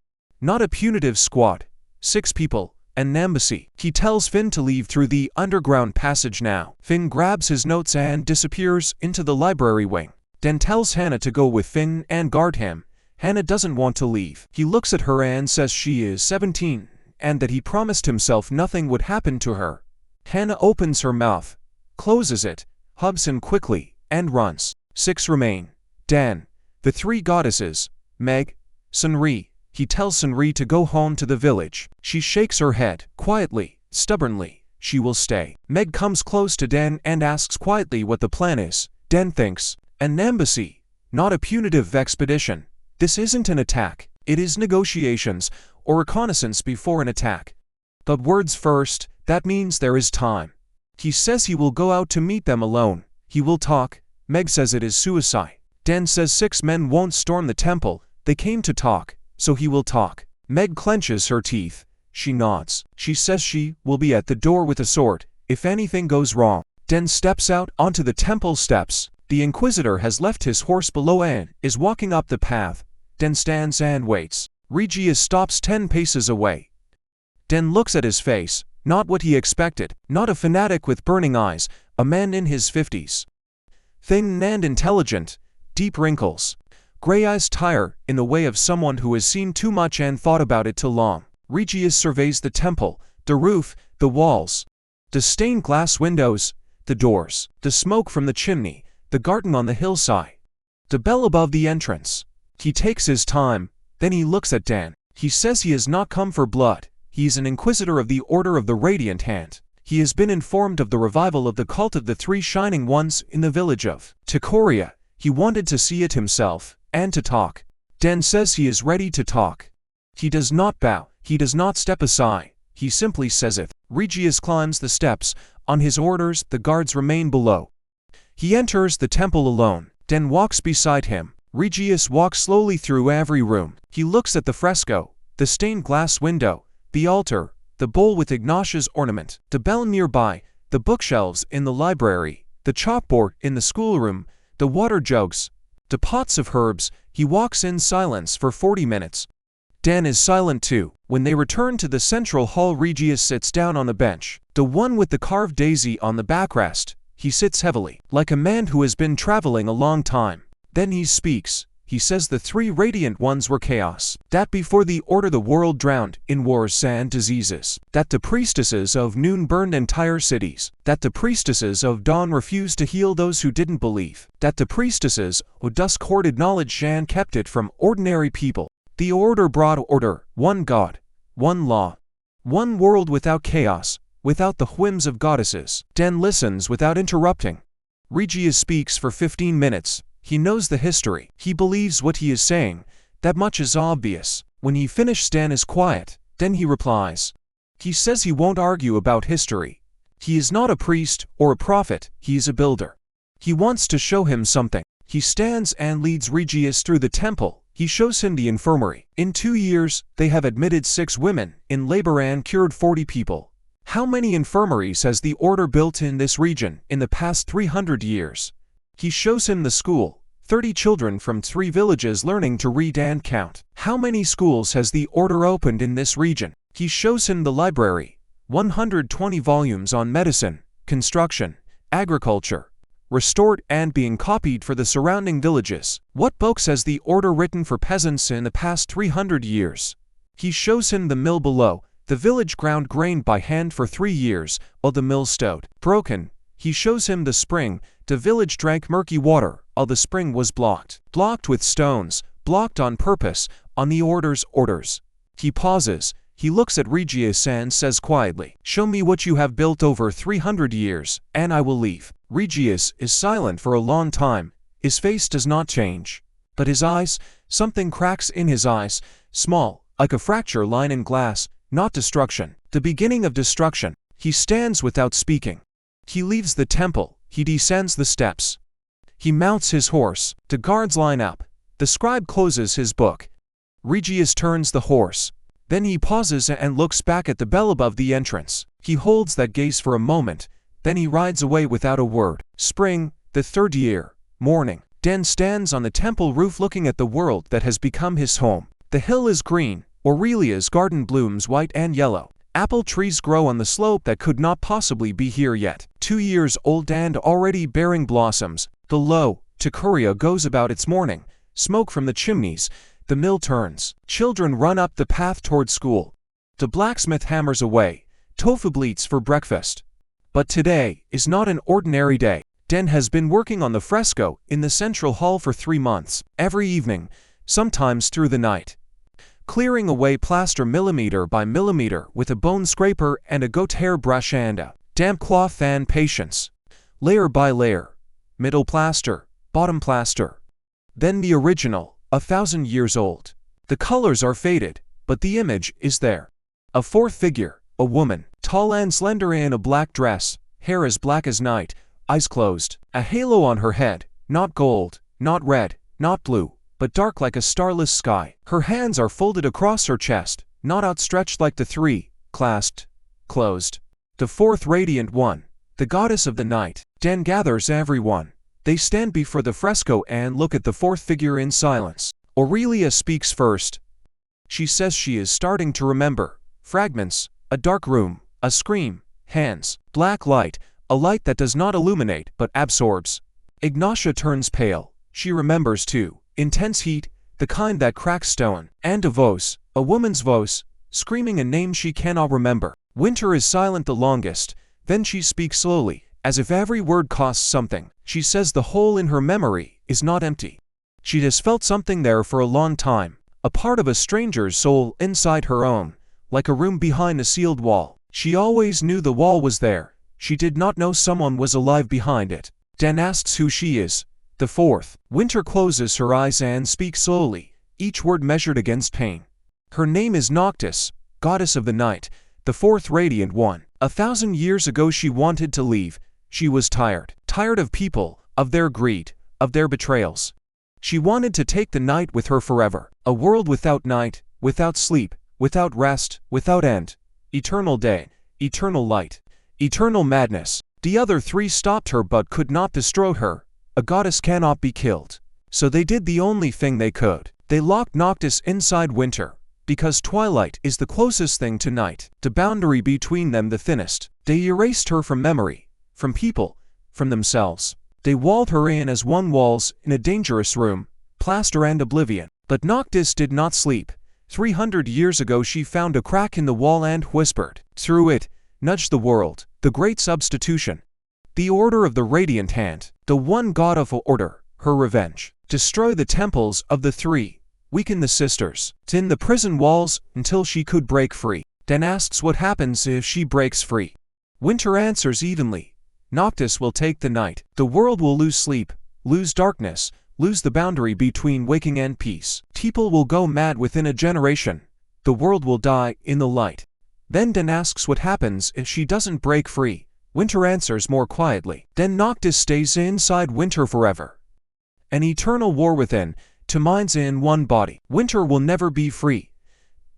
A: Not a punitive squad. 6 people, an embassy. He tells Finn to leave through the underground passage now. Finn grabs his notes and disappears into the library wing. Den tells Hannah to go with Finn and guard him. Hannah doesn't want to leave. He looks at her and says she is 17, and that he promised himself nothing would happen to her. Hannah opens her mouth, closes it, hubs him quickly, and runs. 6 remain. Dan, the 3 goddesses, Meg, Sunri. He tells Sunri to go home to the village. She shakes her head, quietly, stubbornly. She will stay. Meg comes close to Dan and asks quietly what the plan is. Dan thinks, an embassy, not a punitive expedition. This isn't an attack. It is negotiations, or reconnaissance before an attack. But words first, that means there is time. He says he will go out to meet them alone. He will talk. Meg says it is suicide. Dan says 6 men won't storm the temple. They came to talk, so he will talk. Meg clenches her teeth. She nods. She says she will be at the door with a sword, if anything goes wrong. Dan steps out onto the temple steps. The Inquisitor has left his horse below and is walking up the path. Dan stands and waits. Regius stops 10 paces away. Dan looks at his face. Not what he expected, not a fanatic with burning eyes, a man in his 50s. Thin and intelligent, deep wrinkles. Gray eyes tire in the way of someone who has seen too much and thought about it too long. Regius surveys the temple, the roof, the walls, the stained glass windows, the doors, the smoke from the chimney, the garden on the hillside, the bell above the entrance. He takes his time, then he looks at Dan. He says he has not come for blood. He is an Inquisitor of the Order of the Radiant Hand. He has been informed of the revival of the cult of the 3 Shining Ones in the village of Tikoria. He wanted to see it himself, and to talk. Dan says he is ready to talk. He does not bow, he does not step aside, he simply says it. Regius climbs the steps. On his orders, the guards remain below. He enters the temple alone. Dan walks beside him. Regius walks slowly through every room. He looks at the fresco, the stained glass window, the altar, the bowl with Ignatia's ornament, the bell nearby, the bookshelves in the library, the chalkboard in the schoolroom, the water jugs, the pots of herbs. He walks in silence for 40 minutes. Dan is silent too. When they return to the central hall, Regius sits down on the bench, the one with the carved daisy on the backrest. He sits heavily, like a man who has been traveling a long time. Then he speaks. He says the 3 Radiant Ones were chaos, that before the Order the world drowned in wars and diseases, that the priestesses of noon burned entire cities, that the priestesses of dawn refused to heal those who didn't believe, that the priestesses of dusk hoarded knowledge and kept it from ordinary people. The Order brought order, one God, one law, one world without chaos, without the whims of goddesses. Dan listens without interrupting. Regius speaks for 15 minutes. He knows the history. He believes what he is saying. That much is obvious. When he finishes, Dan is quiet. Then he replies. He says he won't argue about history. He is not a priest or a prophet. He is a builder. He wants to show him something. He stands and leads Regius through the temple. He shows him the infirmary. In 2 years, they have admitted 6 women in labor and cured 40 people. How many infirmaries has the Order built in this region in the past 300 years? He shows him the school, 30 children from 3 villages learning to read and count. How many schools has the Order opened in this region? He shows him the library, 120 volumes on medicine, construction, agriculture, restored and being copied for the surrounding villages. What books has the order written for peasants in the past 300 years? He shows him the mill below. The village ground grain by hand for 3 years, while the mill stood broken. He shows him the spring. The village drank murky water, while the spring was blocked with stones, blocked on purpose, on the orders. He pauses. He looks at Regius and says quietly, "Show me what you have built over 300 years, and I will leave." Regius is silent for a long time. His face does not change. But his eyes, something cracks in his eyes, small, like a fracture line in glass, not destruction. The beginning of destruction. He stands without speaking. He leaves the temple. He descends the steps. He mounts his horse. The guards line up. The scribe closes his book. Regius turns the horse. Then he pauses and looks back at the bell above the entrance. He holds that gaze for a moment. Then he rides away without a word. Spring, the 3rd year, morning. Den stands on the temple roof looking at the world that has become his home. The hill is green. Aurelia's garden blooms white and yellow. Apple trees grow on the slope that could not possibly be here yet. 2 years old and already bearing blossoms. The low, Takuria goes about its morning. Smoke from the chimneys. The mill turns. Children run up the path toward school. The blacksmith hammers away. Tofu bleats for breakfast. But today is not an ordinary day. Den has been working on the fresco in the central hall for 3 months. Every evening, sometimes through the night. Clearing away plaster millimeter by millimeter with a bone scraper and a goat hair brush and a damp cloth and patience. Layer by layer. Middle plaster, bottom plaster. Then the original, 1,000 years old. The colors are faded, but the image is there. A 4th figure, a woman, tall and slender in a black dress, hair as black as night, eyes closed. A halo on her head, not gold, not red, not blue, but dark like a starless sky. Her hands are folded across her chest, not outstretched like the 3, clasped, closed. The 4th radiant one, the goddess of the night. Den gathers everyone. They stand before the fresco and look at the 4th figure in silence. Aurelia speaks first. She says she is starting to remember. Fragments, a dark room, a scream, hands, black light, a light that does not illuminate but absorbs. Ignatia turns pale. She remembers too. Intense heat, the kind that cracks stone. And a voice, a woman's voice, screaming a name she cannot remember. Winter is silent the longest. Then she speaks slowly, as if every word costs something. She says the hole in her memory is not empty. She has felt something there for a long time, a part of a stranger's soul inside her own, like a room behind a sealed wall. She always knew the wall was there. She did not know someone was alive behind it. Den asks who she is. The 4th. Winter closes her eyes and speaks slowly, each word measured against pain. Her name is Noctis, goddess of the night, the 4th radiant one. 1,000 years ago she wanted to leave. She was tired of people, of their greed, of their betrayals. She wanted to take the night with her forever. A world without night, without sleep, without rest, without end. Eternal day, eternal light, eternal madness. The other 3 stopped her but could not destroy her. A goddess cannot be killed. So they did the only thing they could. They locked Noctis inside winter, because twilight is the closest thing to night, the boundary between them the thinnest. They erased her from memory, from people, from themselves. They walled her in as one walls in a dangerous room, plaster and oblivion. But Noctis did not sleep. 300 years ago she found a crack in the wall and whispered. Through it, nudged the world, the great substitution. The order of the radiant hand, the one god of order, her revenge. Destroy the temples of the 3, weaken the sisters, tin the prison walls until she could break free. Den asks what happens if she breaks free. Winter answers evenly. Noctis will take the night. The world will lose sleep, lose darkness, lose the boundary between waking and peace. People will go mad within a generation. The world will die in the light. Then Den asks what happens if she doesn't break free. Winter answers more quietly. Then Noctis stays inside Winter forever. An eternal war within, two minds in one body. Winter will never be free,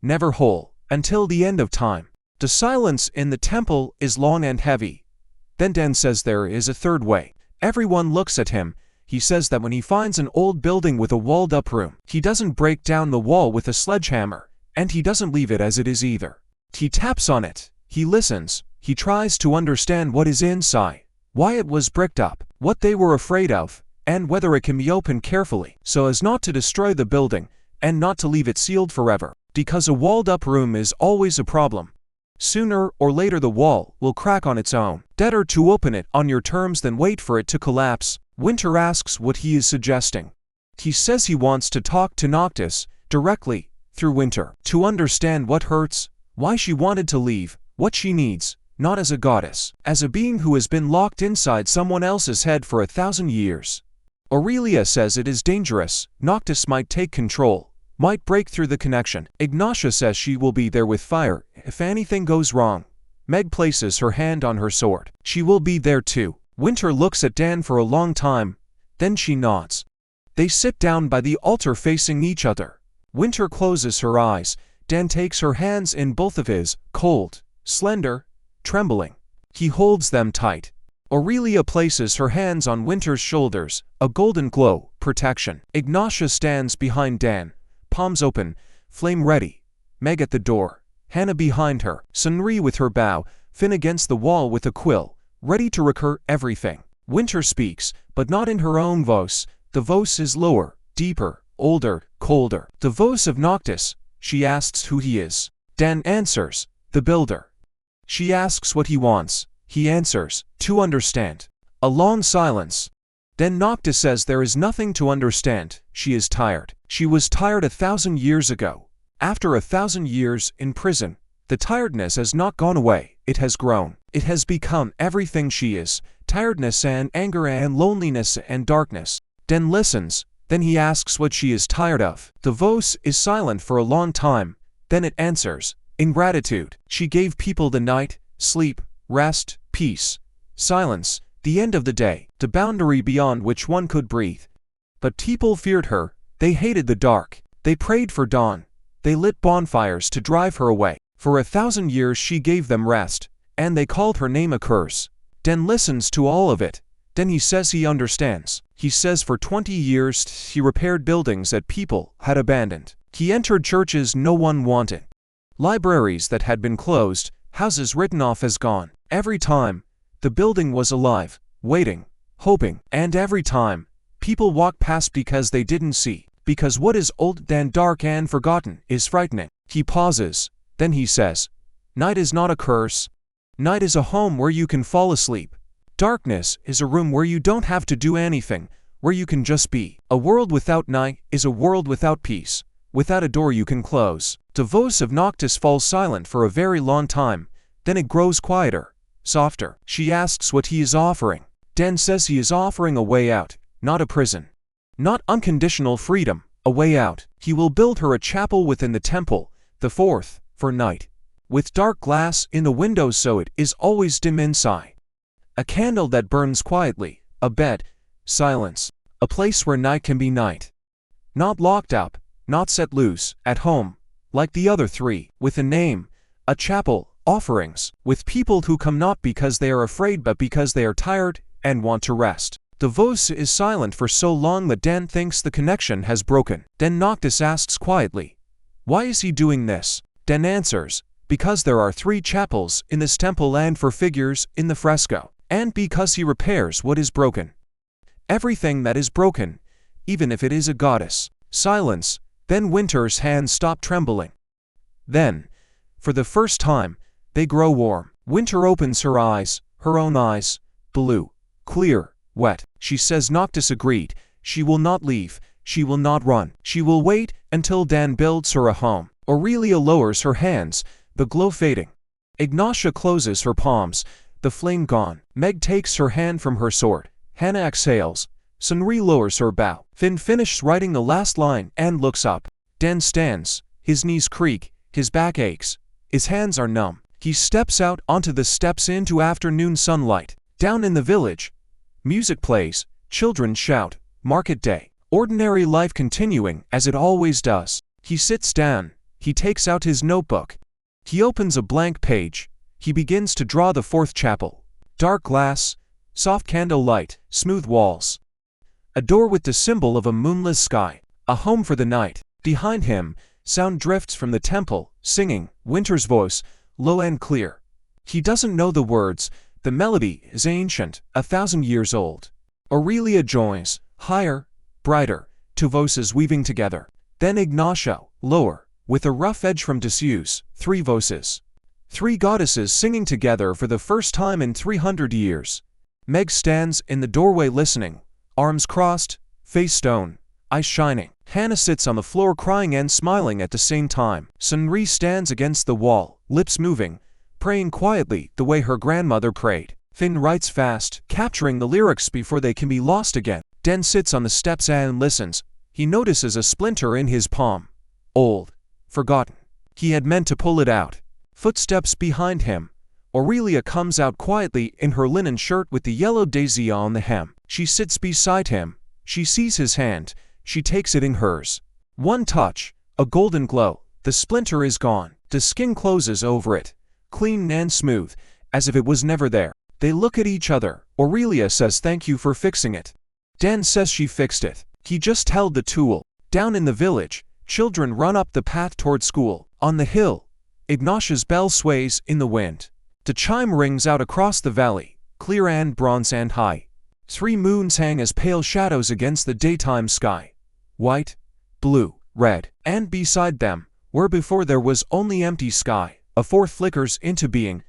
A: never whole, until the end of time. The silence in the temple is long and heavy. Then Den says there is a 3rd way. Everyone looks at him. He says that when he finds an old building with a walled-up room, he doesn't break down the wall with a sledgehammer, and he doesn't leave it as it is either. He taps on it. He listens. He tries to understand what is inside, why it was bricked up, what they were afraid of, and whether it can be opened carefully, so as not to destroy the building, and not to leave it sealed forever. Because a walled-up room is always a problem. Sooner or later the wall will crack on its own. Better to open it on your terms than wait for it to collapse. Winter asks what he is suggesting. He says he wants to talk to Noctis directly, through Winter, to understand what hurts, why she wanted to leave, what she needs, not as a goddess, as a being who has been locked inside someone else's head for 1,000 years. Aurelia says it is dangerous. Noctis might take control, might break through the connection. Ignatia says she will be there with fire if anything goes wrong. Meg places her hand on her sword. She will be there too. Winter looks at Dan for a long time, then she nods. They sit down by the altar facing each other. Winter closes her eyes. Dan takes her hands in both of his, cold, slender, trembling. He holds them tight. Aurelia places her hands on Winter's shoulders, a golden glow, protection. Ignatia stands behind Dan, palms open, flame ready. Meg at the door, Hannah behind her, Sunri with her bow, Finn against the wall with a quill, ready to recur everything. Winter speaks, but not in her own voice. The voice is lower, deeper, older, colder. The voice of Noctis. She asks who he is. Dan answers, the builder. She asks what he wants. He answers, to understand. A long silence. Then Noctis says there is nothing to understand. She is tired. She was tired 1,000 years ago. After 1,000 years in prison, the tiredness has not gone away. It has grown. It has become everything she is. Tiredness and anger and loneliness and darkness. Dan listens. Then he asks what she is tired of. The voice is silent for a long time. Then it answers, ingratitude. She gave people the night, sleep, rest, peace, silence, the end of the day, the boundary beyond which one could breathe. But people feared her. They hated the dark. They prayed for dawn. They lit bonfires to drive her away. For 1,000 years she gave them rest, and they called her name a curse. Dan listens to all of it. Then he says he understands. He says for 20 years he repaired buildings that people had abandoned. He entered churches no one wanted. Libraries that had been closed, houses written off as gone. Every time, the building was alive, waiting, hoping. And every time, people walked past because they didn't see. Because what is old and dark and forgotten is frightening. He pauses. Then he says, night is not a curse. Night is a home where you can fall asleep. Darkness is a room where you don't have to do anything, where you can just be. A world without night is a world without peace, without a door you can close. The voice of Noctis falls silent for a very long time, then it grows quieter, softer. She asks what he is offering. Dan says he is offering a way out, not a prison. Not unconditional freedom, a way out. He will build her a chapel within the temple, the fourth, for night. With dark glass in the windows so it is always dim inside. A candle that burns quietly, a bed, silence, a place where night can be night. Not locked up, not set loose, at home, like the other three, with a name, a chapel, offerings, with people who come not because they are afraid but because they are tired and want to rest. The voice is silent for so long that Dan thinks the connection has broken. Then Noctis asks quietly, why is he doing this? Dan answers, because there are 3 chapels in this temple and 4 figures in the fresco. And because he repairs what is broken. Everything that is broken, even if it is a goddess. Silence. Then Winter's hands stop trembling. Then, for the first time, they grow warm. Winter opens her eyes, her own eyes, blue, clear, wet. She says Noctis agreed. She will not leave. She will not run. She will wait until Dan builds her a home. Aurelia lowers her hands, the glow fading. Ignatia closes her palms. The flame gone. Meg takes her hand from her sword. Hannah exhales. Sunri lowers her bow. Finn finishes writing the last line and looks up. Dan stands. His knees creak. His back aches. His hands are numb. He steps out onto the steps into afternoon sunlight. Down in the village, music plays. Children shout. Market day. Ordinary life continuing as it always does. He sits down. He takes out his notebook. He opens a blank page. He begins to draw the 4th chapel. Dark glass, soft candle light, smooth walls. A door with the symbol of a moonless sky. A home for the night. Behind him, sound drifts from the temple, singing. Winter's voice, low and clear. He doesn't know the words. The melody is ancient, 1,000 years old. Aurelia joins, higher, brighter, two voices weaving together. Then Ignatia, lower, with a rough edge from disuse, three voices. Three goddesses singing together for the first time in 300 years. Meg stands in the doorway listening, arms crossed, face stone, eyes shining. Hannah sits on the floor crying and smiling at the same time. Sunri stands against the wall, lips moving, praying quietly the way her grandmother prayed. Finn writes fast, capturing the lyrics before they can be lost again. Den sits on the steps and listens. He notices a splinter in his palm. Old. Forgotten. He had meant to pull it out. Footsteps behind him. Aurelia comes out quietly in her linen shirt with the yellow daisy on the hem. She sits beside him. She sees his hand. She takes it in hers. One touch, a golden glow. The splinter is gone. The skin closes over it, clean and smooth, as if it was never there. They look at each other. Aurelia says thank you for fixing it. Dan says she fixed it. He just held the tool. Down in the village, children run up the path toward school. On the hill, Ignatia's bell sways in the wind. The chime rings out across the valley, clear and bronze and high. 3 moons hang as pale shadows against the daytime sky. White, blue, red, and beside them, where before there was only empty sky, a 4th flickers into being.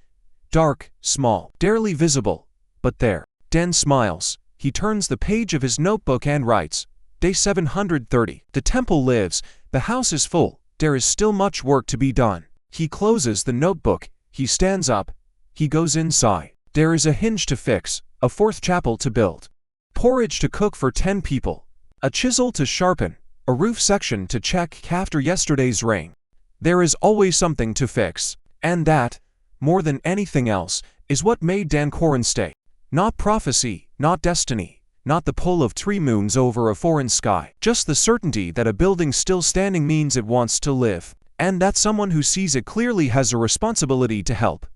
A: Dark, small, barely visible, but there. Den smiles. He turns the page of his notebook and writes, Day 730. The temple lives, the house is full, there is still much work to be done. He closes the notebook, he stands up, he goes inside. There is a hinge to fix, a 4th chapel to build. Porridge to cook for 10 people. A chisel to sharpen, a roof section to check after yesterday's rain. There is always something to fix, and that, more than anything else, is what made Corin stay. Not prophecy, not destiny, not the pull of 3 moons over a foreign sky. Just the certainty that a building still standing means it wants to live, and that someone who sees it clearly has a responsibility to help.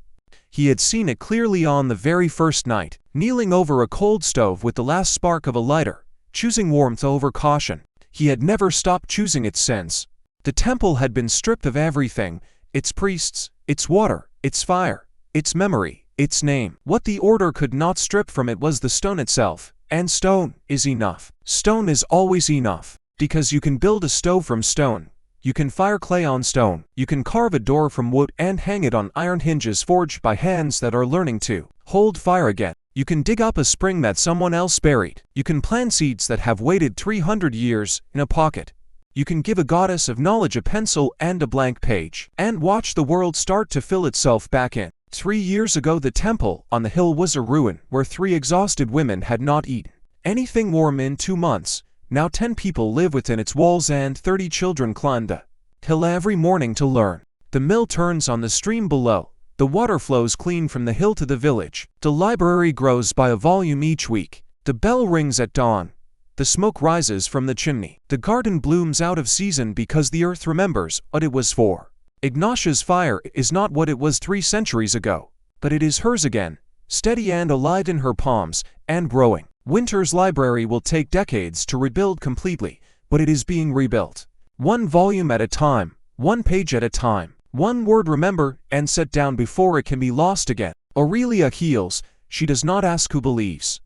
A: He had seen it clearly on the very first night, kneeling over a cold stove with the last spark of a lighter, choosing warmth over caution. He had never stopped choosing it since. The temple had been stripped of everything, its priests, its water, its fire, its memory, its name. What the order could not strip from it was the stone itself, and stone is enough. Stone is always enough, because you can build a stove from stone. You can fire clay on stone. You can carve a door from wood and hang it on iron hinges forged by hands that are learning to hold fire again. You can dig up a spring that someone else buried. You can plant seeds that have waited 300 years in a pocket. You can give a goddess of knowledge a pencil and a blank page, and watch the world start to fill itself back in. 3 years ago the temple on the hill was a ruin where 3 exhausted women had not eaten anything warm in 2 months. Now 10 people live within its walls and 30 children climb the hill every morning to learn. The mill turns on the stream below. The water flows clean from the hill to the village. The library grows by a volume each week. The bell rings at dawn. The smoke rises from the chimney. The garden blooms out of season because the earth remembers what it was for. Ignatia's fire is not what it was 3 centuries ago, but it is hers again, steady and alive in her palms, and growing. Winter's library will take decades to rebuild completely, but it is being rebuilt. 1 volume at a time, 1 page at a time, 1 word remember and set down before it can be lost again. Aurelia heals. She does not ask who believes.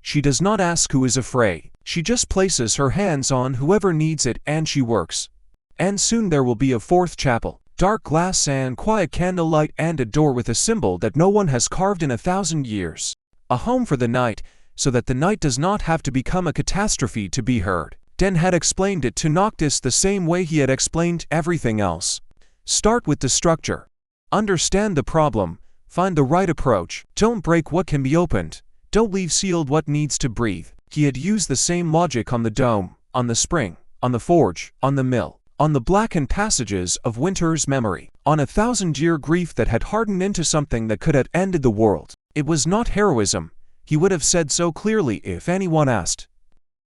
A: She does not ask who is afraid. She just places her hands on whoever needs it and she works. And soon there will be a 4th chapel. Dark glass and quiet candlelight and a door with a symbol that no one has carved in 1,000 years. A home for the night, so that the night does not have to become a catastrophe to be heard. Den had explained it to Noctis the same way he had explained everything else. Start with the structure. Understand the problem. Find the right approach. Don't break what can be opened. Don't leave sealed what needs to breathe. He had used the same logic on the dome, on the spring, on the forge, on the mill, on the blackened passages of winter's memory, on a 1,000-year grief that had hardened into something that could have ended the world. It was not heroism. He would have said so clearly if anyone asked.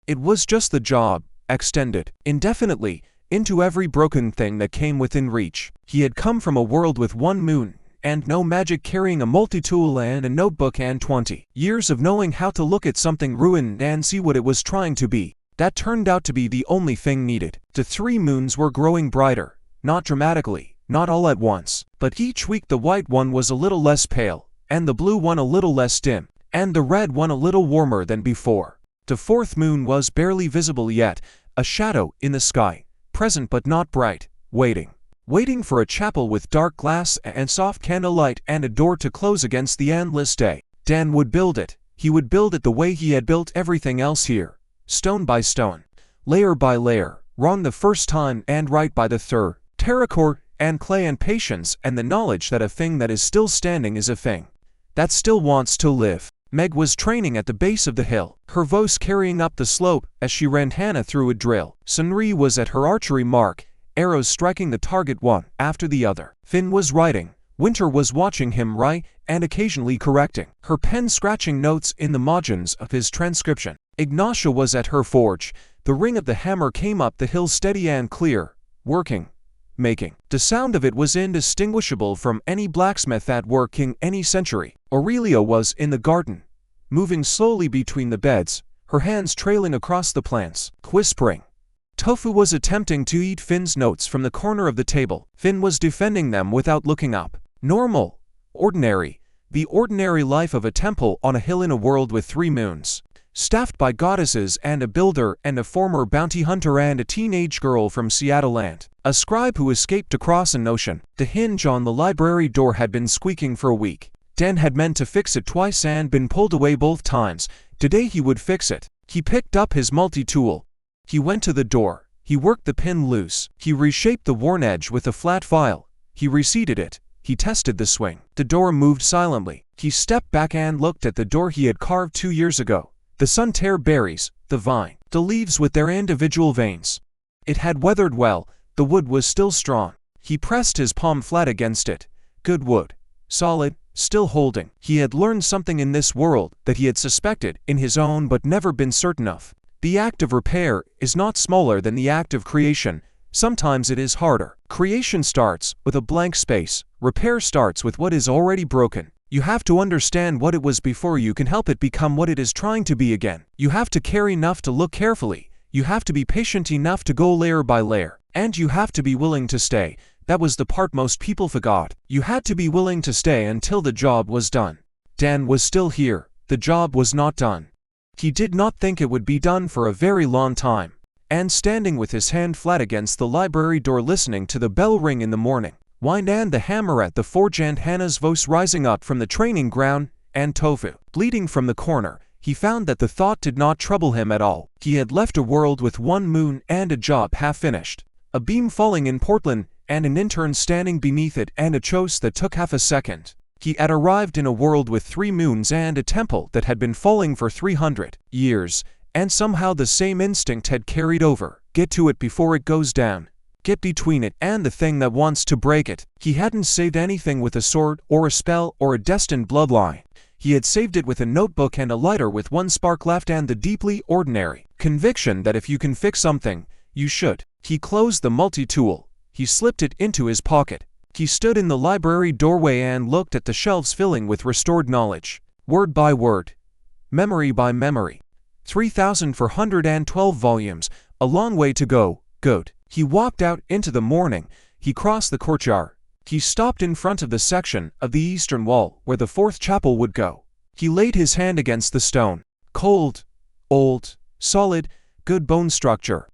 A: It was just the job, extended, indefinitely, into every broken thing that came within reach. He had come from a world with 1 moon, and no magic, carrying a multi-tool and a notebook and 20 years of knowing how to look at something ruined and see what it was trying to be. That turned out to be the only thing needed. The 3 moons were growing brighter, not dramatically, not all at once, but each week the white one was a little less pale, and the blue one a little less dim. and the red one a little warmer than before. The fourth moon was barely visible yet, a shadow in the sky, present but not bright, waiting for a chapel with dark glass and soft candlelight and a door to close against the endless day. Dan would build it. He would build it the way he had built everything else here, stone by stone, layer by layer, wrong the first time and right by the third, paracord and clay and patience and the knowledge that a thing that is still standing is a thing that still wants to live. Meg was training at the base of the hill, her voice carrying up the slope as she ran Hannah through a drill. Sunri was at her archery mark, arrows striking the target one after the other. Finn was writing. Winter was watching him write and occasionally correcting, her pen scratching notes in the margins of his transcription. Ignatia was at her forge. The ring of the hammer came up the hill steady and clear, working, making. The sound of it was indistinguishable from any blacksmith at work in any century. Aurelia was in the garden, moving slowly between the beds, her hands trailing across the plants, whispering. Tofu was attempting to eat Finn's notes from the corner of the table. Finn was defending them without looking up. Normal, ordinary, the ordinary life of a temple on a hill in a world with 3 moons. Staffed by goddesses and a builder and a former bounty hunter and a teenage girl from Seattle land. A scribe who escaped across an ocean. The hinge on the library door had been squeaking for a week. Dan had meant to fix it twice and been pulled away both times. Today he would fix it. He picked up his multi-tool. He went to the door. He worked the pin loose. He reshaped the worn edge with a flat file. He reseated it. He tested the swing. The door moved silently. He stepped back and looked at the door he had carved 2 years ago. The sun-tear berries, the vine, the leaves with their individual veins. It had weathered well. The wood was still strong. He pressed his palm flat against it. Good wood. Solid, still holding. He had learned something in this world that he had suspected in his own but never been certain of. The act of repair is not smaller than the act of creation. Sometimes it is harder. Creation starts with a blank space. Repair starts with what is already broken. You have to understand what it was before you can help it become what it is trying to be again. You have to care enough to look carefully. You have to be patient enough to go layer by layer. And you have to be willing to stay. That was the part most people forgot. You had to be willing to stay until the job was done. Dan was still here. The job was not done. He did not think it would be done for a very long time. And standing with his hand flat against the library door listening to the bell ring in the morning, wind and the hammer at the forge and Hannah's voice rising up from the training ground, and Tofu bleeding from the corner, he found that the thought did not trouble him at all. He had left a world with 1 moon and a job half finished. A beam falling in Portland, and an intern standing beneath it and a chose that took half a second. He had arrived in a world with 3 moons and a temple that had been falling for 300 years, and somehow the same instinct had carried over. Get to it before it goes down. Get between it and the thing that wants to break it. He hadn't saved anything with a sword or a spell or a destined bloodline. He had saved it with a notebook and a lighter with 1 spark left and the deeply ordinary conviction that if you can fix something, you should. He closed the multi-tool. He slipped it into his pocket. He stood in the library doorway and looked at the shelves filling with restored knowledge. Word by word. Memory by memory. 3,412 volumes. A long way to go. Good. He walked out into the morning. He crossed the courtyard. He stopped in front of the section of the eastern wall where the 4th chapel would go. He laid his hand against the stone. Cold, old, solid, good bone structure.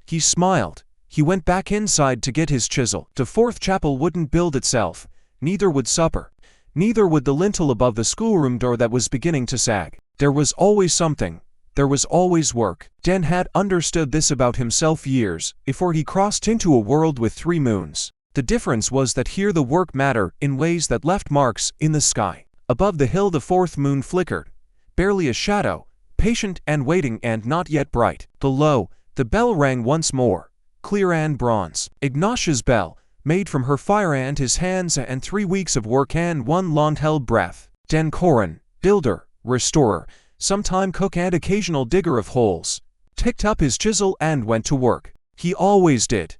A: He smiled. He went back inside to get his chisel. The 4th chapel wouldn't build itself. Neither would supper. Neither would the lintel above the schoolroom door that was beginning to sag. There was always something. There was always work. Dan had understood this about himself years before he crossed into a world with 3 moons. The difference was that here the work mattered in ways that left marks in the sky. Above the hill the 4th moon flickered, barely a shadow, patient and waiting and not yet bright. Below, the bell rang once more, clear and bronze. Ignatia's bell, made from her fire and his hands and 3 weeks of work and 1 long-held breath. Dan Corin, builder, restorer, sometime cook and occasional digger of holes, picked up his chisel and went to work. He always did.